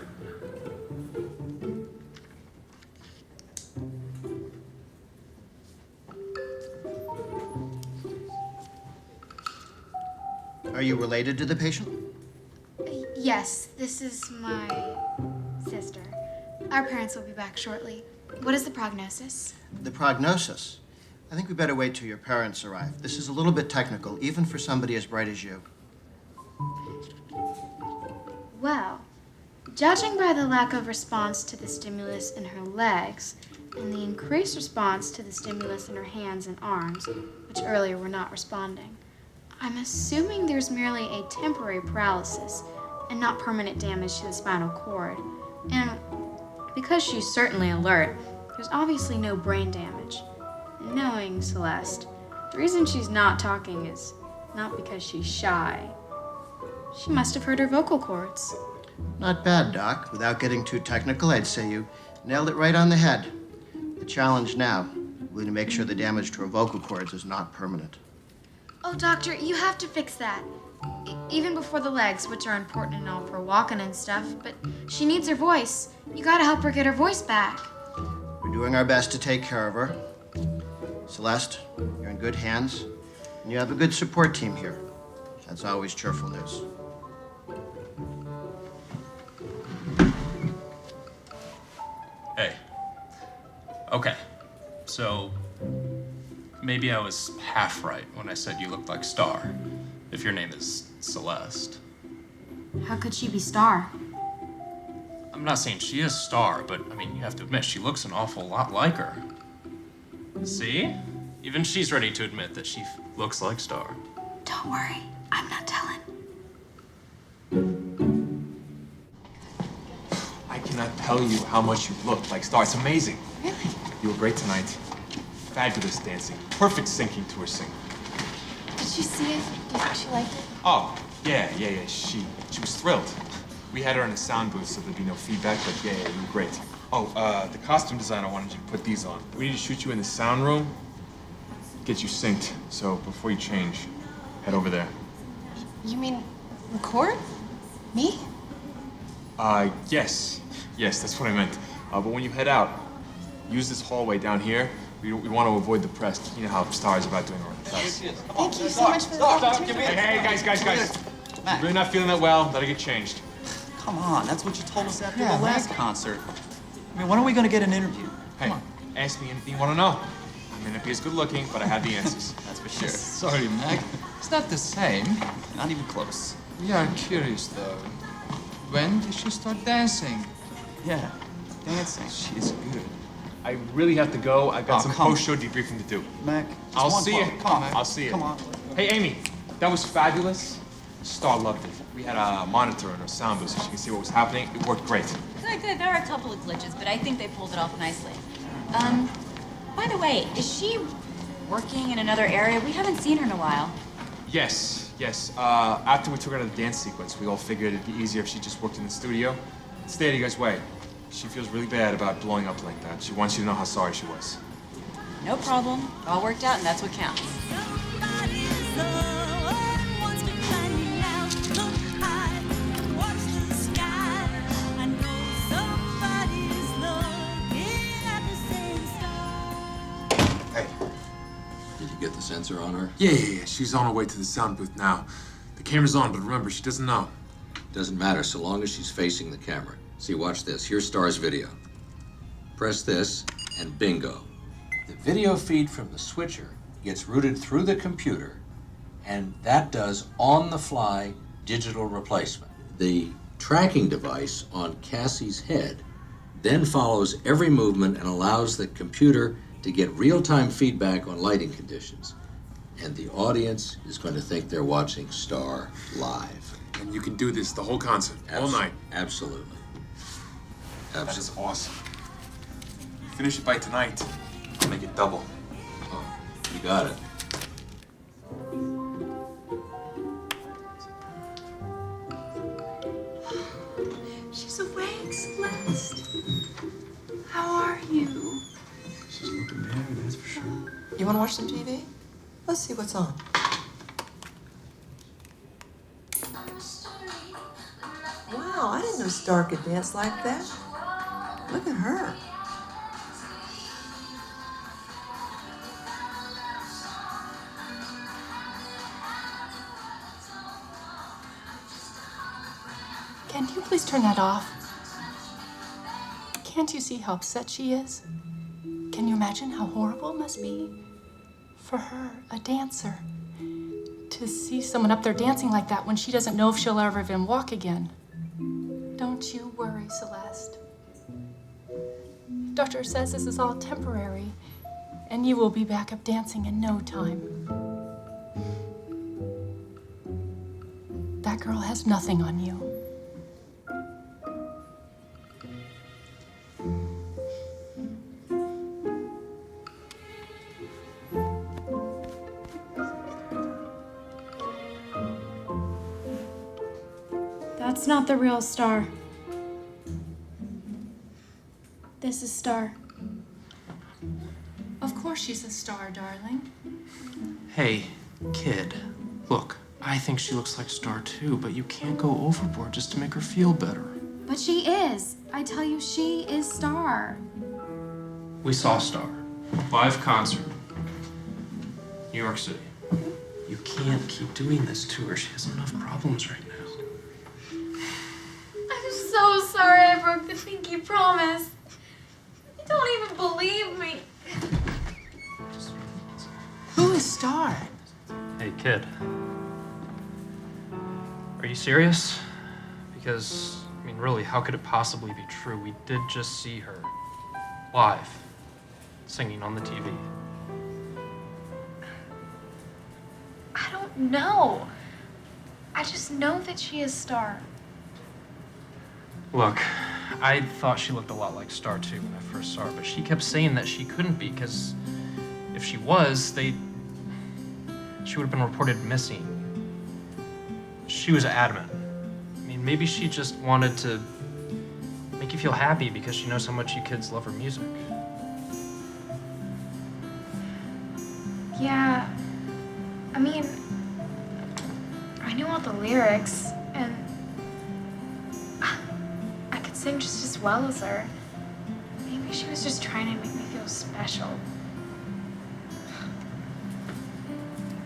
Are you related to the patient? Yes, this is my sister. Our parents will be back shortly. What is the prognosis? The prognosis? I think we better wait till your parents arrive. This is a little bit technical, even for somebody as bright as you. Well, judging by the lack of response to the stimulus in her legs and the increased response to the stimulus in her hands and arms, which earlier were not responding, I'm assuming there's merely a temporary paralysis and not permanent damage to the spinal cord. And because she's certainly alert, there's obviously no brain damage. And knowing Celeste, the reason she's not talking is not because she's shy. She must have hurt her vocal cords. Not bad, Doc. Without getting too technical, I'd say you nailed it right on the head. The challenge now will be to make sure the damage to her vocal cords is not permanent. Oh, doctor, you have to fix that. Even before the legs, which are important and all for walking and stuff, but she needs her voice. You gotta help her get her voice back. We're doing our best to take care of her. Celeste, you're in good hands, and you have a good support team here. That's always cheerful news. Hey. Okay. So, maybe I was half right when I said you looked like Star, if your name is Celeste. How could she be Star? I'm not saying she is Star, but I mean, you have to admit, she looks an awful lot like her. See? Even she's ready to admit that she looks like Star. Don't worry, I'm not telling. I cannot tell you how much you look like Star. It's amazing. Really? You were great tonight. Fabulous dancing. Perfect syncing to her singing. Did she see it? Do you think she liked it? Oh, yeah. She was thrilled. We had her in a sound booth so there'd be no feedback, but yeah, you were great. Oh, the costume designer wanted you to put these on. We need to shoot you in the sound room, get you synced. So before you change, head over there. You mean record? Me? Yes, that's what I meant. But when you head out, use this hallway down here. We want to avoid the press. You know how Star is about doing our press. Thank you so much for the opportunity. Hey, guys. You're really not feeling that well. Better get changed. Come on, that's what you told us after Yeah, the last concert. I mean, when are we gonna get an interview? Hey, ask me anything you want to know. I may not be as good looking, but I have the answers. That's for sure. Sorry, Mac. It's not the same. Not even close. We are curious, though. When did she start dancing? Yeah, dancing. She's good. I really have to go. I've got some come on. post-show debriefing to do. Mac, I'll see you. Come on, Mac. I'll see you. Come on. Hey, Amy, that was fabulous. Star loved it. We had a monitor in our sound booth so she could see what was happening. It worked great. Good. There are a couple of glitches, but I think they pulled it off nicely. By the way, is she working in another area? We haven't seen her in a while. Yes. After we took her out of the dance sequence, we all figured it'd be easier if she just worked in the studio. Stay out of you guys' way. She feels really bad about blowing up like that. She wants you to know how sorry she was. No problem. It all worked out, and that's what counts. Did you get the sensor on her? Yeah. She's on her way to the sound booth now. The camera's on, but remember, she doesn't know. Doesn't matter so long as she's facing the camera. See, watch this. Here's Star's video. Press this, and bingo. The video feed from the switcher gets routed through the computer, and that does on-the-fly digital replacement. The tracking device on Cassie's head then follows every movement and allows the computer to get real-time feedback on lighting conditions. And the audience is going to think they're watching Star live. And you can do this the whole concert, all night. Absolutely. That is awesome. Finish it by tonight. I'll make it double. Oh, you got it. She's awake, Celeste. How are you? She's looking better, that's for sure. You want to watch some TV? Let's see what's on. Wow, I didn't know Star could dance like that. Look at her. Can you please turn that off? Can't you see how upset she is? Can you imagine how horrible it must be for her, a dancer, to see someone up there dancing like that when she doesn't know if she'll ever even walk again? Don't you worry, Celeste. Doctor says this is all temporary, and you will be back up dancing in no time. That girl has nothing on you. That's not the real Star. This is Star. Of course she's a star, darling. Hey, kid. Look, I think she looks like Star too, but you can't go overboard just to make her feel better. But she is. I tell you, she is Star. We saw Star. Live concert. New York City. You can't keep doing this to her. She has enough problems right now. I'm so sorry I broke the pinky promise. You don't even believe me. Who is Star? Hey, kid. Are you serious? Because, I mean, really, how could it possibly be true? We did just see her live, singing on the TV. No. I just know that she is Star. Look, I thought she looked a lot like Star too when I first saw her, but she kept saying that she couldn't be because if she was, she would have been reported missing. She was adamant. I mean, maybe she just wanted to make you feel happy because she knows how much you kids love her music. Yeah. I mean, I knew all the lyrics, and I could sing just as well as her. Maybe she was just trying to make me feel special.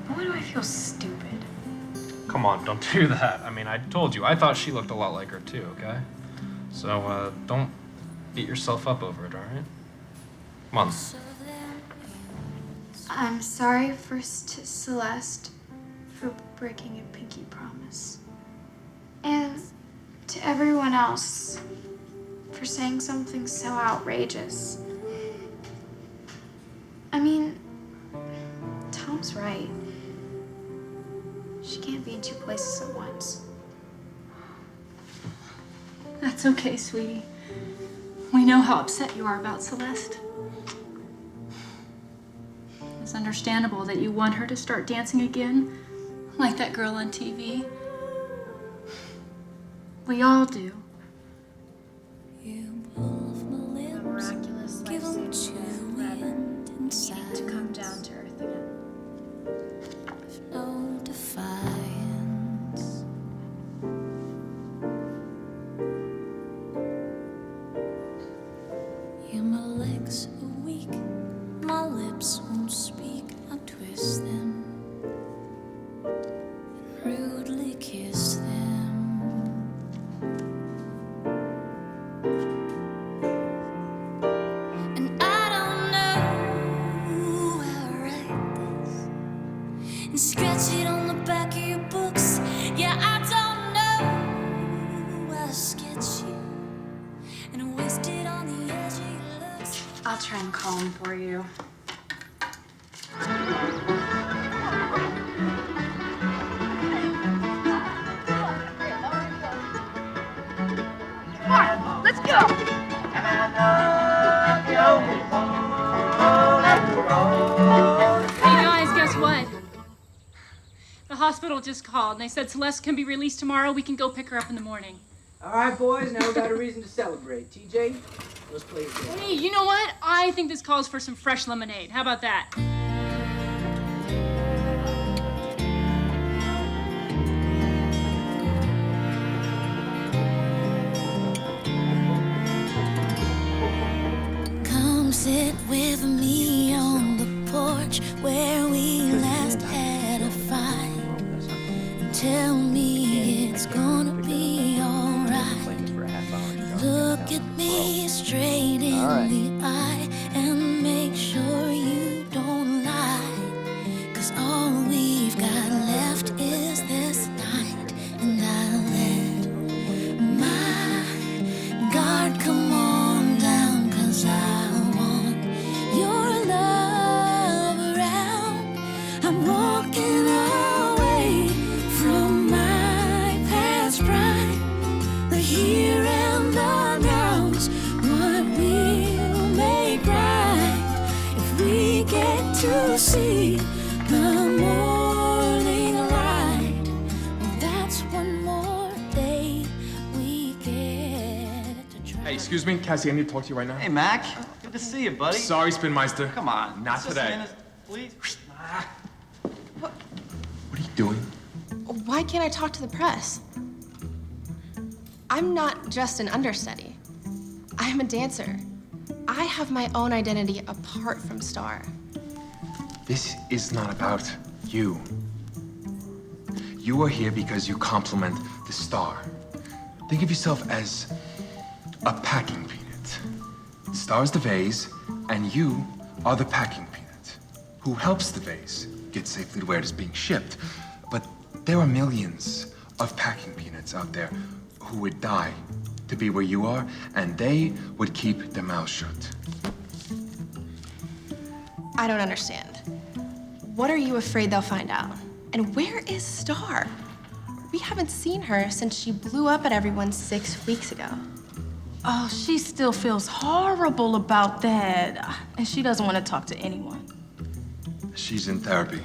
Why do I feel stupid? Come on, don't do that. I mean, I told you, I thought she looked a lot like her too, okay? So, don't beat yourself up over it, all right? Come on. I'm sorry first to Celeste for breaking a pinky promise. And to everyone else for saying something so outrageous. I mean, Tom's right. She can't be in two places at once. That's okay, sweetie. We know how upset you are about Celeste. It's understandable that you want her to start dancing again, like that girl on TV. We all do. Miraculous life-saving forever. Needing to come down to earth again. No defiance. Yeah, my legs are weak, my lips won't speak. I twist them and rudely kiss them. And I don't know how to write this and scratch it on the back of your books. Yeah, I don't know how to sketch you and waste it on the edge of your looks. I'll try and call him for you. Come on, let's go. Hey guys, guess what? The hospital just called and they said Celeste can be released tomorrow. We can go pick her up in the morning. All right, boys, now we got a reason to celebrate. TJ, let's play a game. Hey, you know what? I think this calls for some fresh lemonade. How about that? Come sit with me on the porch where we last had a fight. Tell me it's gonna be alright. Look at me straight in the eye and make sure you don't lie. 'Cause all we've got left is this night. And I let my guard come on down, 'cause I want your love around. I'm walking away from my past pride. The here and the now's what we'll make right. If we get to see the morning light, well, that's one more day we get to try. Hey, excuse me, Cassie, I need to talk to you right now. Hey, Mac. Good to see you, buddy. Sorry, Spinmeister. Come on. Not Just a today. minute, please. What are you doing? Why can't I talk to the press? I'm not just an understudy. I'm a dancer. I have my own identity apart from Star. This is not about you. You are here because you complement the star. Think of yourself as a packing peanut. The star is the vase, and you are the packing peanut who helps the vase get safely to where it is being shipped. But there are millions of packing peanuts out there who would die to be where you are, and they would keep their mouths shut. I don't understand. What are you afraid they'll find out? And where is Star? We haven't seen her since she blew up at everyone 6 weeks ago. Oh, she still feels horrible about that. And she doesn't want to talk to anyone. She's in therapy.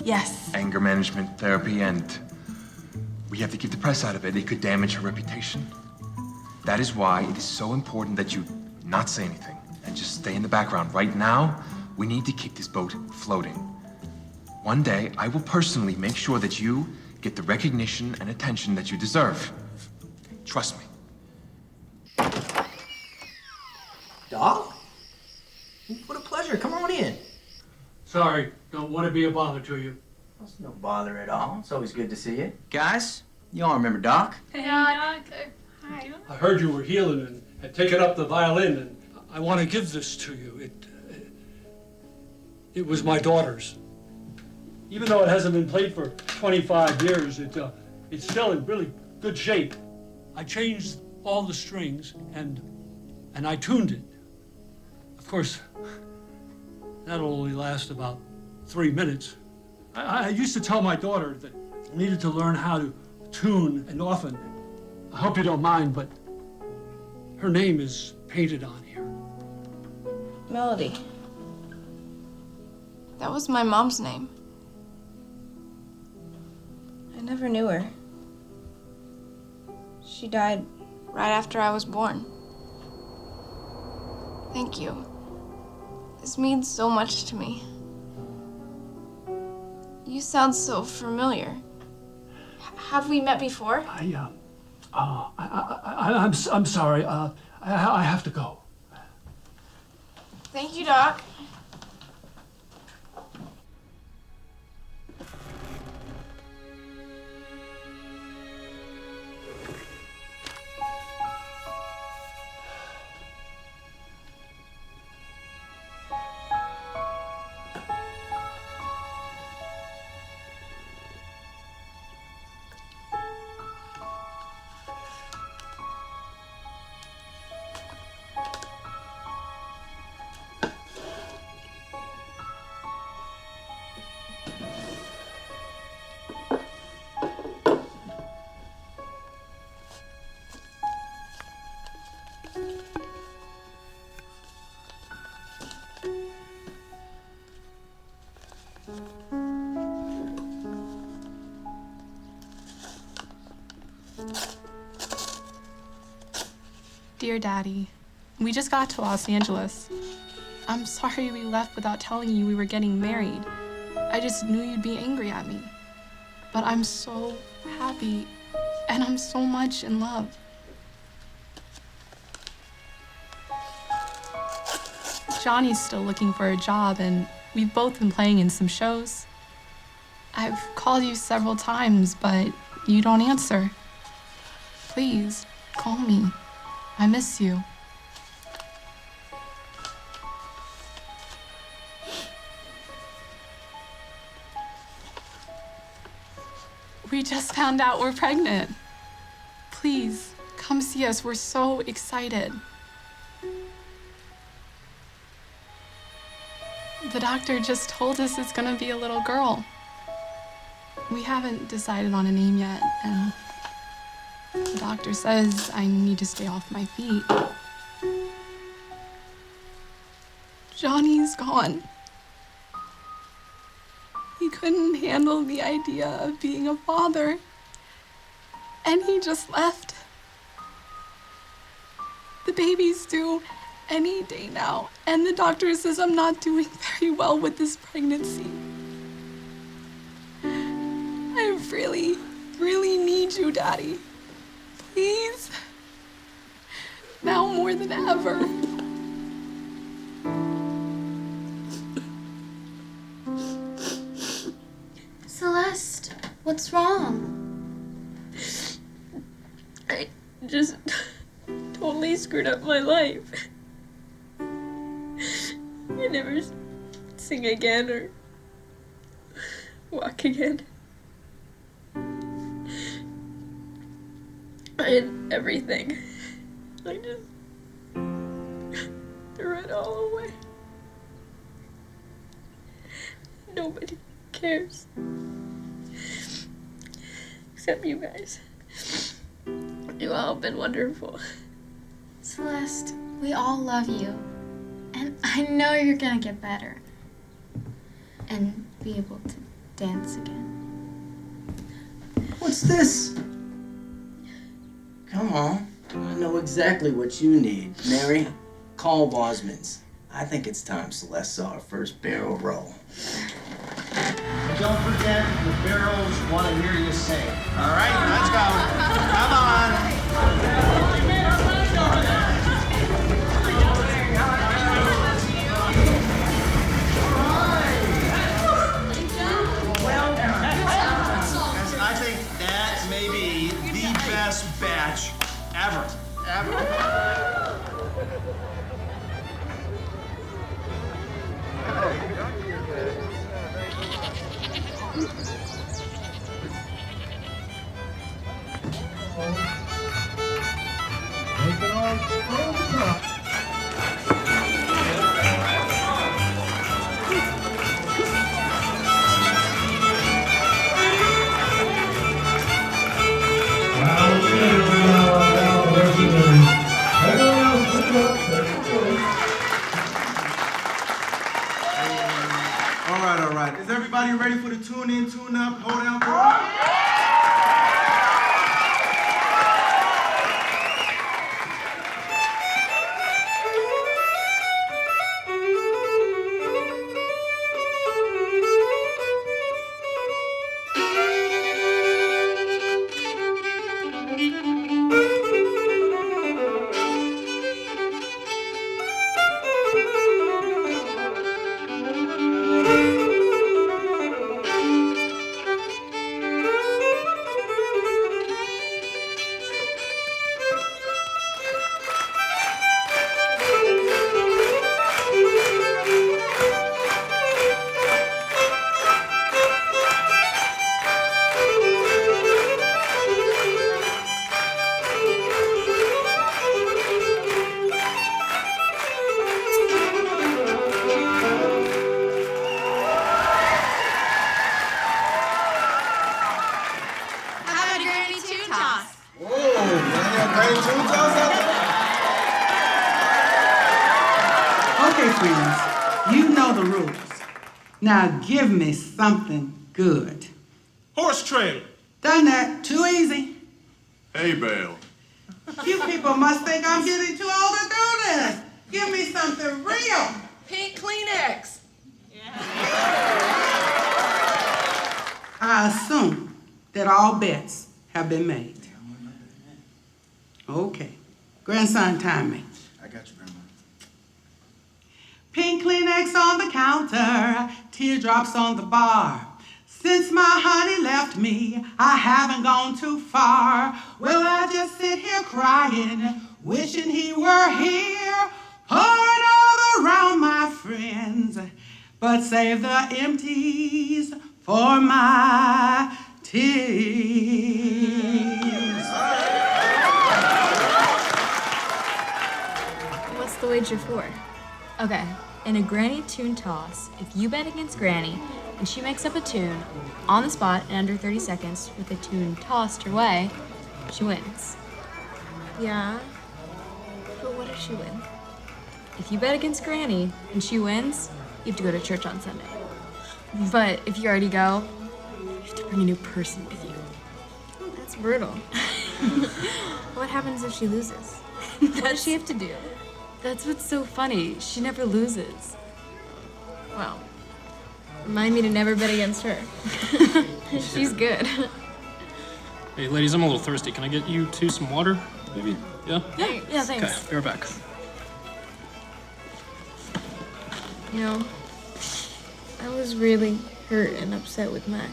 Yes. Anger management therapy, and we have to keep the press out of it. It could damage her reputation. That is why it is so important that you not say anything and just stay in the background. Right now, we need to keep this boat floating. One day, I will personally make sure that you get the recognition and attention that you deserve. Trust me. Doc? What a pleasure. Come on in. Sorry, don't want to be a bother to you. That's no bother at all. It's always good to see you. Guys, you all remember Doc? Hey, Doc. Hi. I heard you were healing and had taken up the violin, and I want to give this to you. It was my daughter's. Even though it hasn't been played for 25 years, it's still in really good shape. I changed all the strings and I tuned it. Of course, that'll only last about 3 minutes. I used to tell my daughter that I needed to learn how to tune, and often, I hope you don't mind, but her name is painted on here. Melody. That was my mom's name. I never knew her. She died right after I was born. Thank you. This means so much to me. You sound so familiar. Have we met before? I'm sorry. I have to go. Thank you, Doc. Dear Daddy, we just got to Los Angeles. I'm sorry we left without telling you we were getting married. I just knew you'd be angry at me. But I'm so happy, and I'm so much in love. Johnny's still looking for a job, and we've both been playing in some shows. I've called you several times, but you don't answer. Please, call me. I miss you. We just found out we're pregnant. Please, come see us. We're so excited. The doctor just told us it's gonna be a little girl. We haven't decided on a name yet, and the doctor says I need to stay off my feet. Johnny's gone. He couldn't handle the idea of being a father, and he just left. The baby's due any day now, and the doctor says I'm not doing very well with this pregnancy. I really, really need you, Daddy. Please. Now more than ever. Celeste, what's wrong? I just totally screwed up my life. I never sing again or walk again. I had everything. I just threw it all away. Nobody cares. except you guys. You all have been wonderful. Celeste, we all love you. And I know you're gonna get better. And be able to dance again. What's this? Come on. I know exactly what you need. Mary, call Wasman's. I think it's time Celeste saw her first barrel roll. And don't forget, the barrels want to hear you sing. All right, let's go. Come on. I think that may be the best batch ever. All right. Is everybody ready for the tune in, tune up, hold down for Okay, friends, you know the rules. Now give me something good. Horse trailer. Done that. Too easy. Hay bale. You people must think I'm getting too old to do this. Give me something real. Pink Kleenex. I assume that all bets have been made. Okay. Grandson, time me. I got you, Grandma. Pink Kleenex on the counter, teardrops on the bar. Since my honey left me, I haven't gone too far. Will I just sit here crying, wishing he were here, pouring all around my friends, but save the empties for my tears. What's the wager for? Okay, in a Granny tune toss, if you bet against Granny and she makes up a tune on the spot in under 30 seconds with a tune tossed her way, she wins. Yeah? But what if she wins? If you bet against Granny and she wins, you have to go to church on Sunday. But if you already go, you have to bring a new person with you. That's brutal. What happens if she loses? What does she have to do? That's what's so funny. She never loses. Well, remind me to never bet against her. She's good. Hey, ladies, I'm a little thirsty. Can I get you two some water, maybe? Yeah? Yeah, thanks. Okay, be right back. You know, I was really hurt and upset with Mac.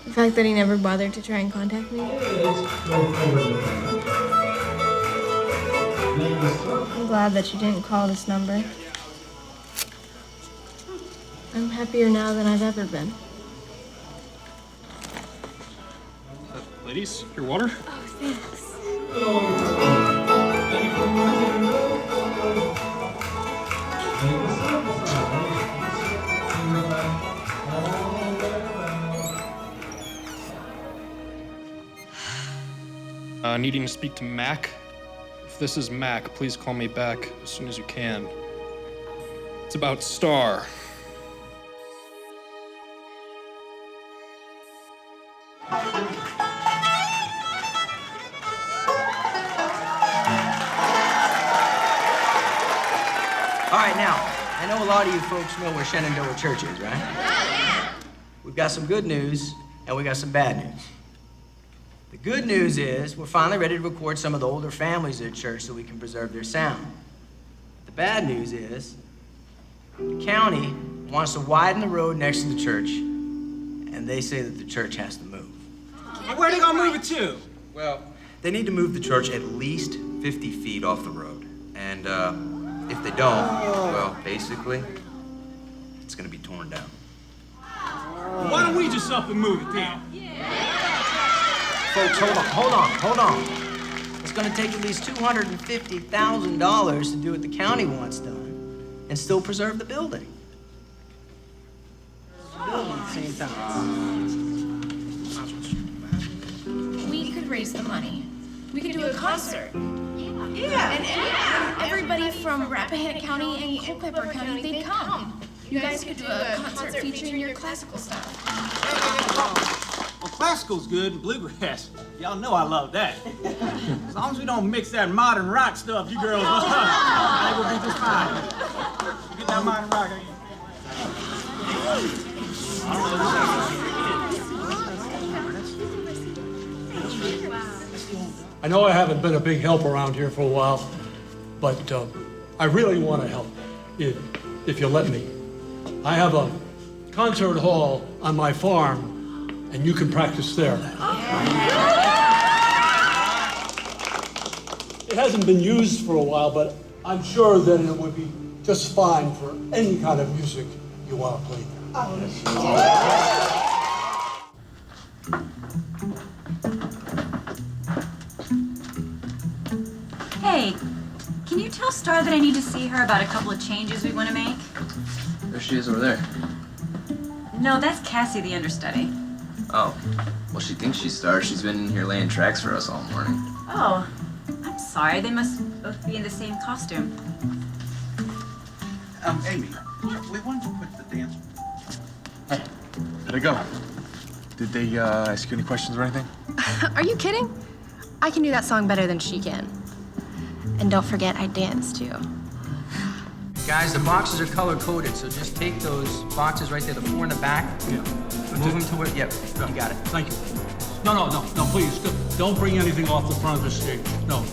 The fact that he never bothered to try and contact me. I'm glad that you didn't call this number. I'm happier now than I've ever been. Ladies, your water? Oh, thanks. needing to speak to Mac. If this is Mac, please call me back as soon as you can. It's about Star. All right, now, I know a lot of you folks know where Shenandoah Church is, right? We've got some good news, and we got some bad news. The good news is we're finally ready to record some of the older families at church so we can preserve their sound. The bad news is the county wants to widen the road next to the church, and they say that the church has to move. Well, where are they gonna move it to? Well, they need to move the church at least 50 feet off the road. And if they don't, well, basically, it's gonna be torn down. Why don't we just up and move it then? Folks, hold on. It's gonna take at least $250,000 to do what the county wants done and still preserve the building. We could raise the money. We could do a concert. Yeah. And everybody from Rappahannock County and Culpeper County, they'd come. You guys could do a concert featuring your classical stuff. Well, classical's good and bluegrass. Y'all know I love that. As long as we don't mix that modern rock stuff you girls love, I think we'll be just fine. You get that modern rock again. I know I haven't been a big help around here for a while, but I really want to help, if you'll let me. I have a concert hall on my farm, and you can practice there. It hasn't been used for a while, but I'm sure that it would be just fine for any kind of music you want to play there. Hey, can you tell Star that I need to see her about a couple of changes we want to make? There she is over there. No, that's Cassie, the understudy. Oh, well, she thinks she's Star. She's been in here laying tracks for us all morning. Oh, I'm sorry. They must both be in the same costume. Amy, we wanted to put the dance. Hey, how'd it go? Did they ask you any questions or anything? Are you kidding? I can do that song better than she can. And don't forget, I dance too. Guys, the boxes are color-coded, so just take those boxes right there, the four in the back. Yeah. Move them to where, yep, you got it. Thank you. No, please, don't bring anything off the front of the stage. No,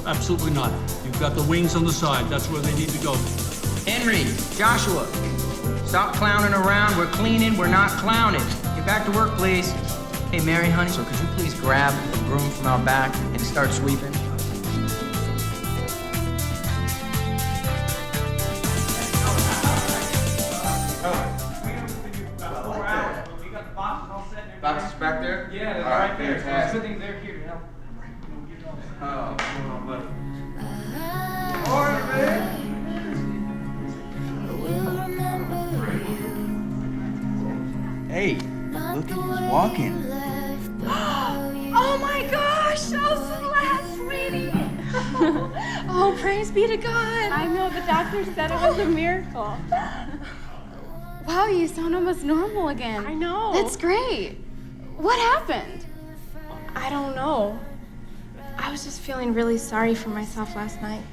absolutely not. You've got the wings on the side. That's where they need to go. Henry, Joshua, stop clowning around. We're cleaning, we're not clowning. Get back to work, please. Hey, Mary, honey, so could you please grab a broom from out back and start sweeping? Boxes back there? Yeah, they're all right there. fantastic. Good thing they're here to help. Oh, buddy. Hey, look who's walking. Oh my gosh! Oh, Celeste, sweetie! Oh, praise be to God! I know, the doctor said it was a miracle. Wow, you sound almost normal again. I know. That's great. What happened? I don't know. I was just feeling really sorry for myself last night.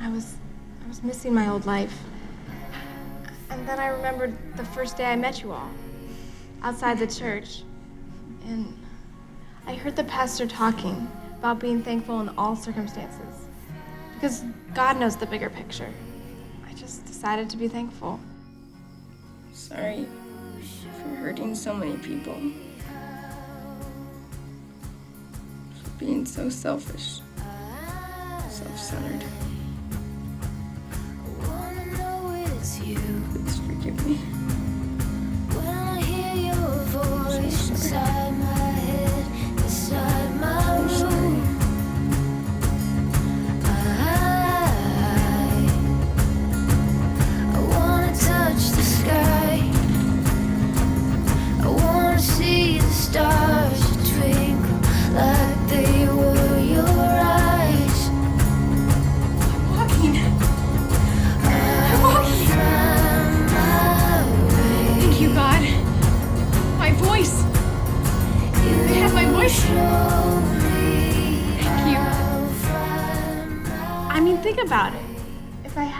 I was missing my old life. And then I remembered the first day I met you all, outside the church. And I heard the pastor talking about being thankful in all circumstances. Because God knows the bigger picture. I just decided to be thankful. Sorry for hurting so many people. For being so selfish, self-centered. Please forgive me. When I hear your voice inside my head, inside my room, I wanna touch the sky. I wanna see the stars twinkle like they were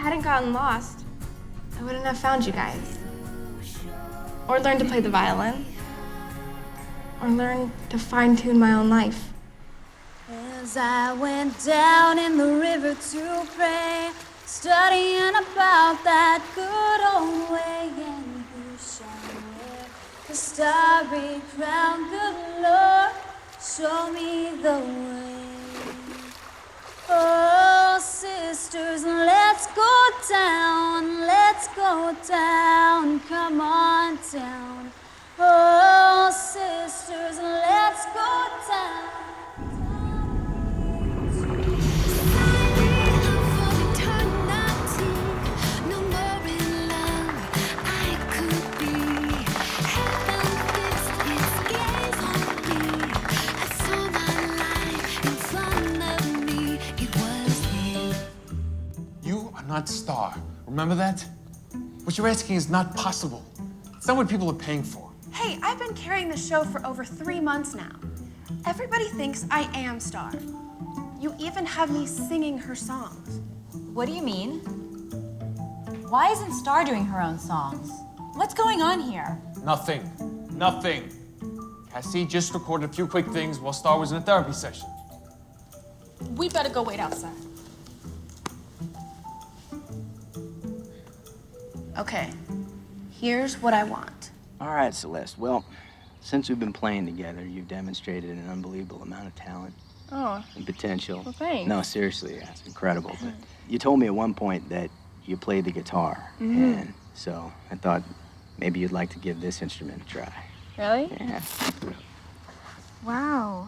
hadn't gotten lost, I wouldn't have found you guys. Or learned to play the violin. Or learned to fine-tune my own life. As I went down in the river to pray, studying about that good old way, and who shall wear the starry crown? Good Lord, show me the way. Oh, sisters, let's go down, come on down. Oh, sisters, let's go down. You are not Star. Remember that? What you're asking is not possible. It's not what people are paying for. Hey, I've been carrying the show for over 3 months now. Everybody thinks I am Star. You even have me singing her songs. What do you mean? Why isn't Star doing her own songs? What's going on here? Nothing. Nothing. Cassie just recorded a few quick things while Star was in a therapy session. We better go wait outside. Okay, here's what I want. All right, Celeste. Well, since we've been playing together, you've demonstrated an unbelievable amount of talent Oh, and potential. well, thanks. No, seriously, that's incredible. But you told me at one point that you played the guitar, Mhm. and so I thought maybe you'd like to give this instrument a try. Really? Yeah. Wow.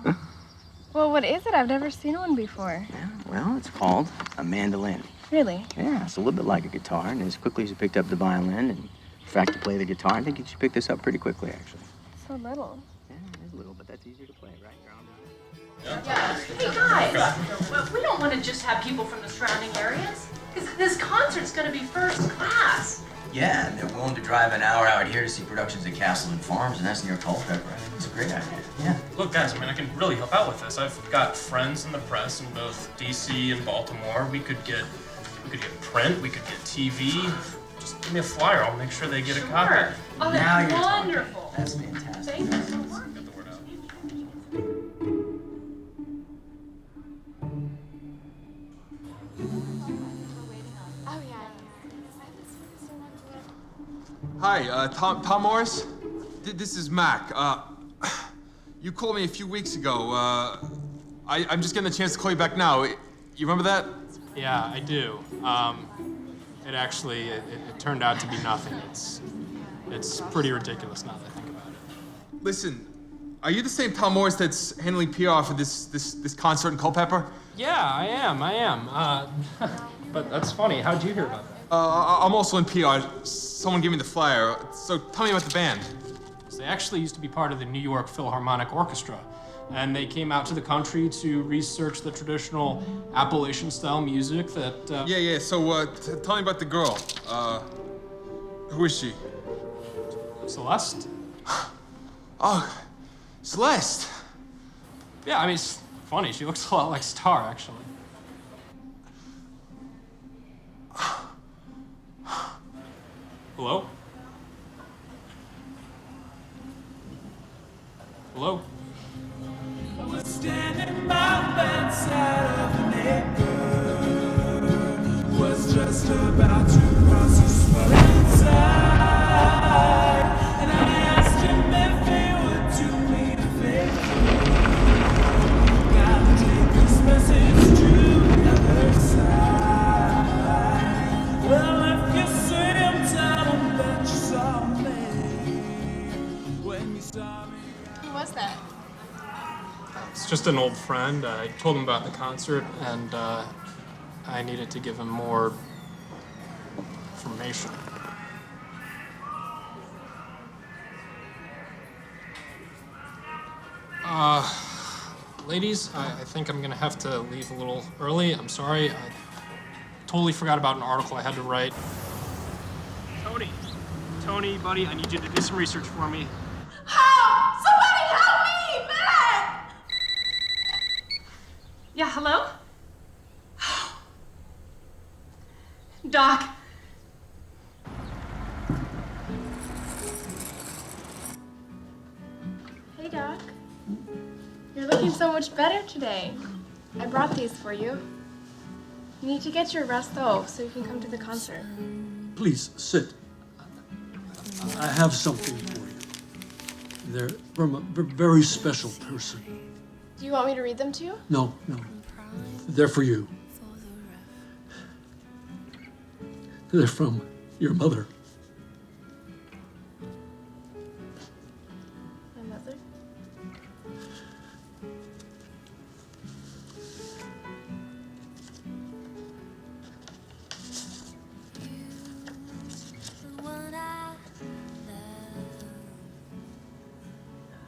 Well, what is it? I've never seen one before. Well, it's called a mandolin. Really? Yeah, it's a little bit like a guitar, and as quickly as you picked up the violin and in fact to play the guitar, I think you should pick this up pretty quickly, actually. So little. Yeah, it is a little, but that's easier to play, right? You're on Hey guys, we don't want to just have people from the surrounding areas. This concert's going to be first class. Yeah, and they're willing to drive an hour out here to see productions at Castle and Farms, and that's near Culpeper. I think it's a great idea. Yeah. Look, guys, I mean, I can really help out with this. I've got friends in the press in both DC and Baltimore. We could get print, we could get TV. Just give me a flyer. I'll make sure they get a copy. Oh, Now that's you're talking. wonderful. That's fantastic. Thank you so much. Get the word out. Oh, yeah. Hi, Tom Morris? This is Mac. You called me a few weeks ago. I'm just getting a chance to call you back now. You remember that? Yeah, I do. It turned out to be nothing. It's pretty ridiculous now that I think about it. Listen, are you the same Tom Morris that's handling PR for this concert in Culpeper? Yeah, I am. But that's funny. How'd you hear about that? I'm also in PR. Someone gave me the flyer. So tell me about the band. They actually used to be part of the New York Philharmonic Orchestra, and they came out to the country to research the traditional Appalachian-style music that... Yeah. So tell me about the girl. Who is she? Celeste? Oh, Celeste. Yeah, I mean, it's funny. She looks a lot like Star, actually. Hello? Hello? I was standing by the bedside of a neighbor who was just about to cross his swelling side, and I asked him if he would do me a favor. Gotta take this message to the other side. Well, if you see him, tell him that you saw me when you saw me. Who was that? It's just an old friend. I told him about the concert, and I needed to give him more information. Ladies, I think I'm gonna have to leave a little early. I'm sorry. I totally forgot about an article I had to write. Tony, buddy, I need you to do some research for me. Help! Somebody help me! Matt! Yeah, hello? Doc. Hey, Doc. You're looking so much better today. I brought these for you. You need to get your rest, though, so you can come to the concert. Please, sit. I have something for you. They're from a very special person. Do you want me to read them to you? No. They're for you. They're from your mother. My mother?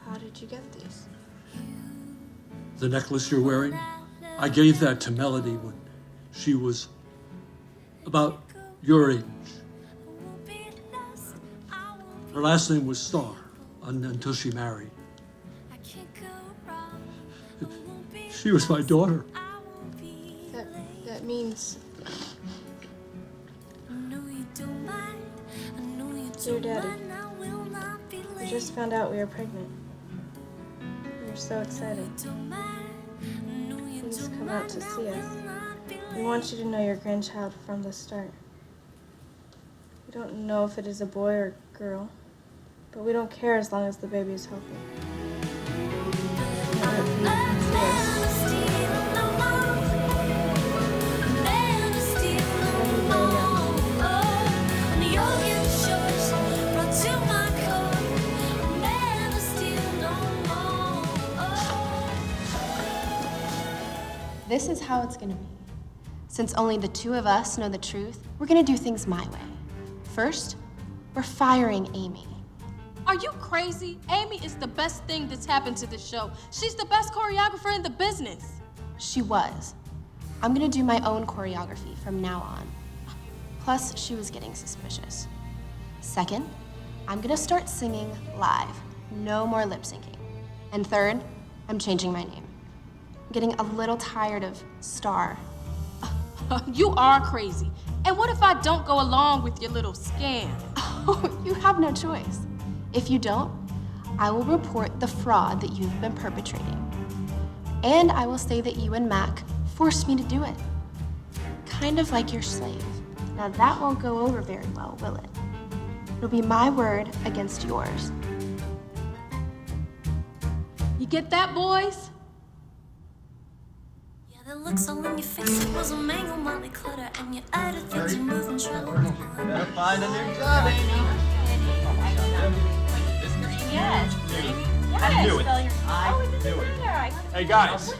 How did you get these? The necklace you're wearing, I gave that to Melody when she was about your age. Her last name was Starr until she married. She was my daughter. That means... Dear Daddy, we just found out we were pregnant. We were so excited. Please come out to see us. We want you to know your grandchild from the start. We don't know if it is a boy or girl, but we don't care as long as the baby is healthy. This is how it's gonna be. Since only the two of us know the truth, we're gonna do things my way. First, we're firing Amy. Are you crazy? Amy is the best thing that's happened to this show. She's the best choreographer in the business. She was. I'm gonna do my own choreography from now on. Plus, she was getting suspicious. Second, I'm gonna start singing live. No more lip syncing. And third, I'm changing my name. I'm getting a little tired of Starr. You are crazy. And what if I don't go along with your little scam? Oh, you have no choice. If you don't, I will report the fraud that you've been perpetrating. And I will say that you and Mac forced me to do it. Kind of like your slave. Now that won't go over very well, will it? It'll be my word against yours. You get that, boys? The looks all in your face, it was a mango motley clutter, and your attitudes are moving trouble. Better find a new job, Amy. Yes. I knew it. I knew it. Hey guys,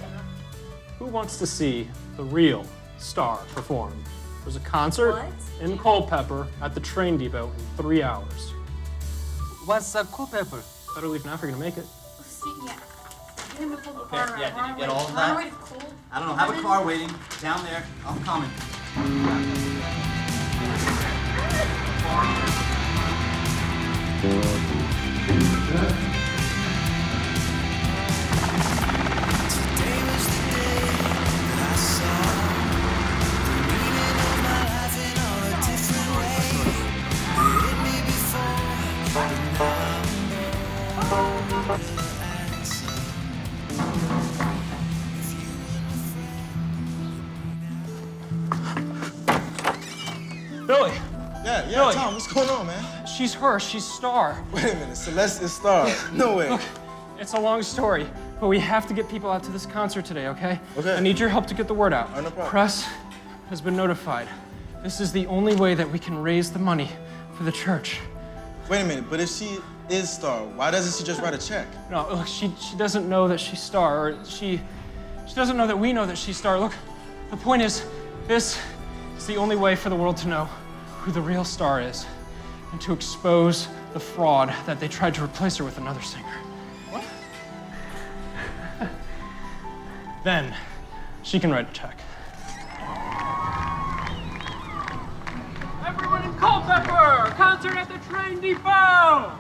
who wants to see the real Starr perform? There's a concert in Culpeper at the train depot in 3 hours. What's Culpeper? Better leave now if you're gonna make it. Yeah. Okay, yeah, did you get all of that? I don't know, have a car waiting down there. I'm coming. Billy! Yeah, Billy. Tom, what's going on, man? She's her, she's Starr. Wait a minute, Celeste is Starr. No way. Look, it's a long story, but we have to get people out to this concert today, okay? Okay. I need your help to get the word out. No problem. Press has been notified. This is the only way that we can raise the money for the church. Wait a minute, but if she is Starr, why doesn't she just write a check? No, look, she doesn't know that she's Starr, or she doesn't know that we know that she's Starr. Look, the point is, this is the only way for the world to know who the real Starr is, and to expose the fraud that they tried to replace her with another singer. What? Then she can write a check. Everyone in Culpeper! Concert at the train depot!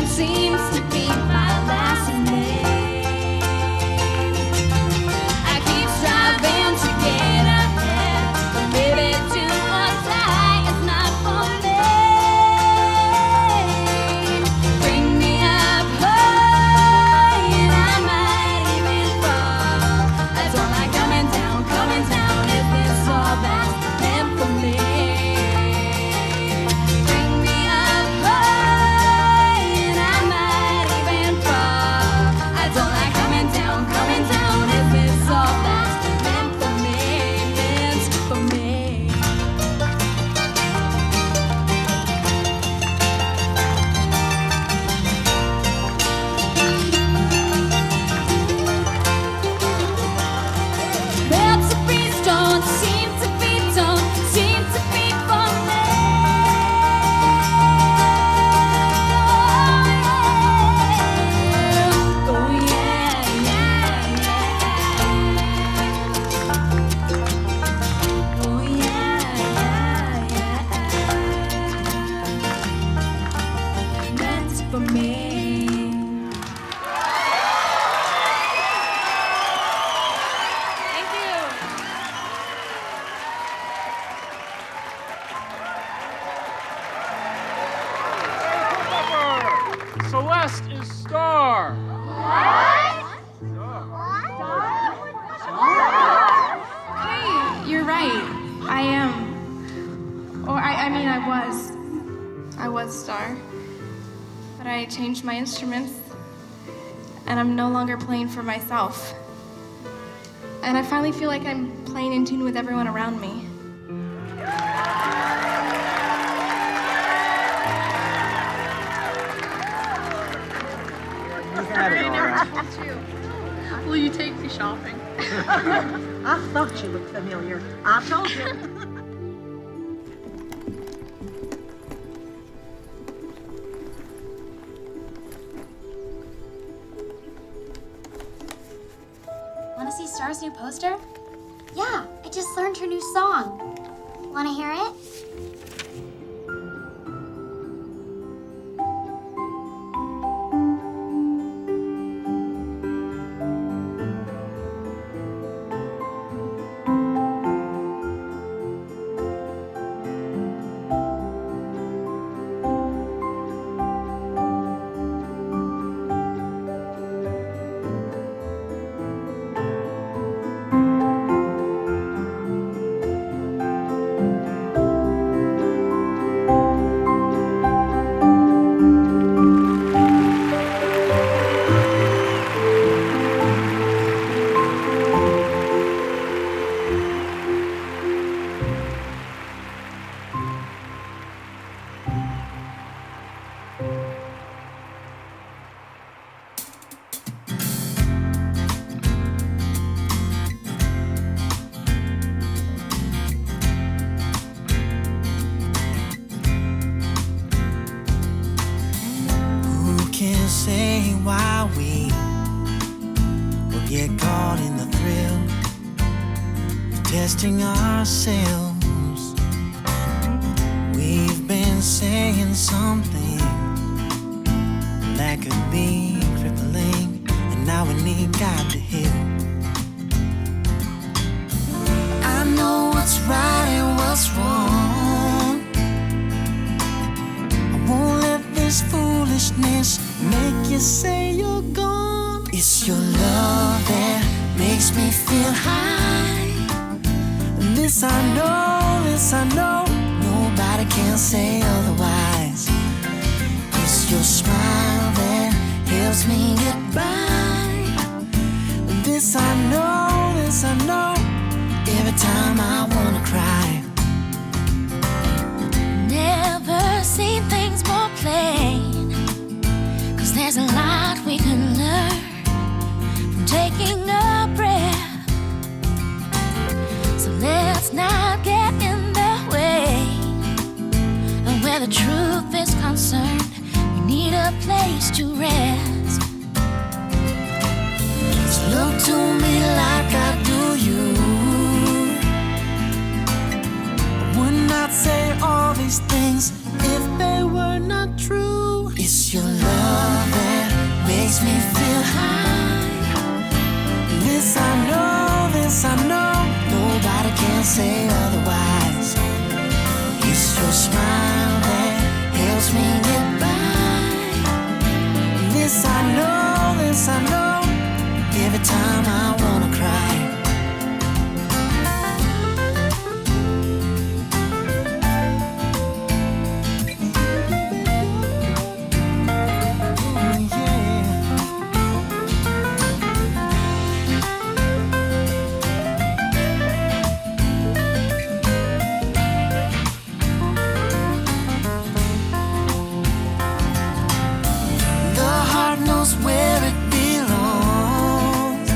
Seems to be my last name. I keep striving to get ahead, but maybe do or die is not for me. Bring me up high and I might even fall. I don't like coming down, if it's all that's meant for me. Bring me up high and I might even fall. I don't like coming down if it's all that's meant for me, meant for me. Meant to be, don't seem to be for me. Oh yeah, yeah, yeah. Oh yeah, yeah, yeah. Meant for me. Thank you. Celeste is star. Hey, you're right. I am. Or I mean, I was Star. But I changed my instruments, and I'm no longer playing for myself. And I finally feel like I'm playing in tune with everyone around me. Will you take me shopping? I thought you looked familiar. I told you. Want to see Star's new poster? Yeah, I just learned her new song. Want to hear it? Say why we will get caught in the thrill of testing ourselves. We've been saying some things that could be crippling, and now we need God to heal. I know what's right and what's wrong. I won't let this foolishness make you say you're gone. It's your love that makes me feel high. This I know, nobody can say otherwise. It's your smile that helps me get by. This I know, every time I wanna cry. Never seen things more plain, 'cause there's a lot we can learn from taking a breath. So let's not get in the way. And where the truth is concerned, we need a place to rest. So look to me like I do you. I would not say all these things if they were not true. It's your love that makes me feel high. This I know, nobody can say otherwise. It's your smile that helps me get by. This I know, every time I wanna cry. Where it belongs.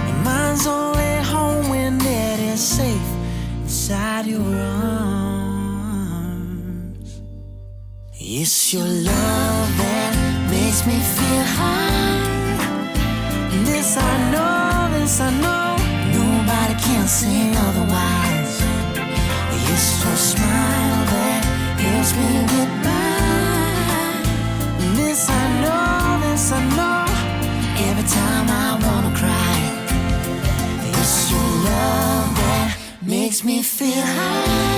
And mine's only home when it is safe inside your arms. It's your love that makes me feel high. This I know, nobody can say otherwise. It's your smile that helps me get by. This I know, every time I wanna cry. It's your love that makes me feel high.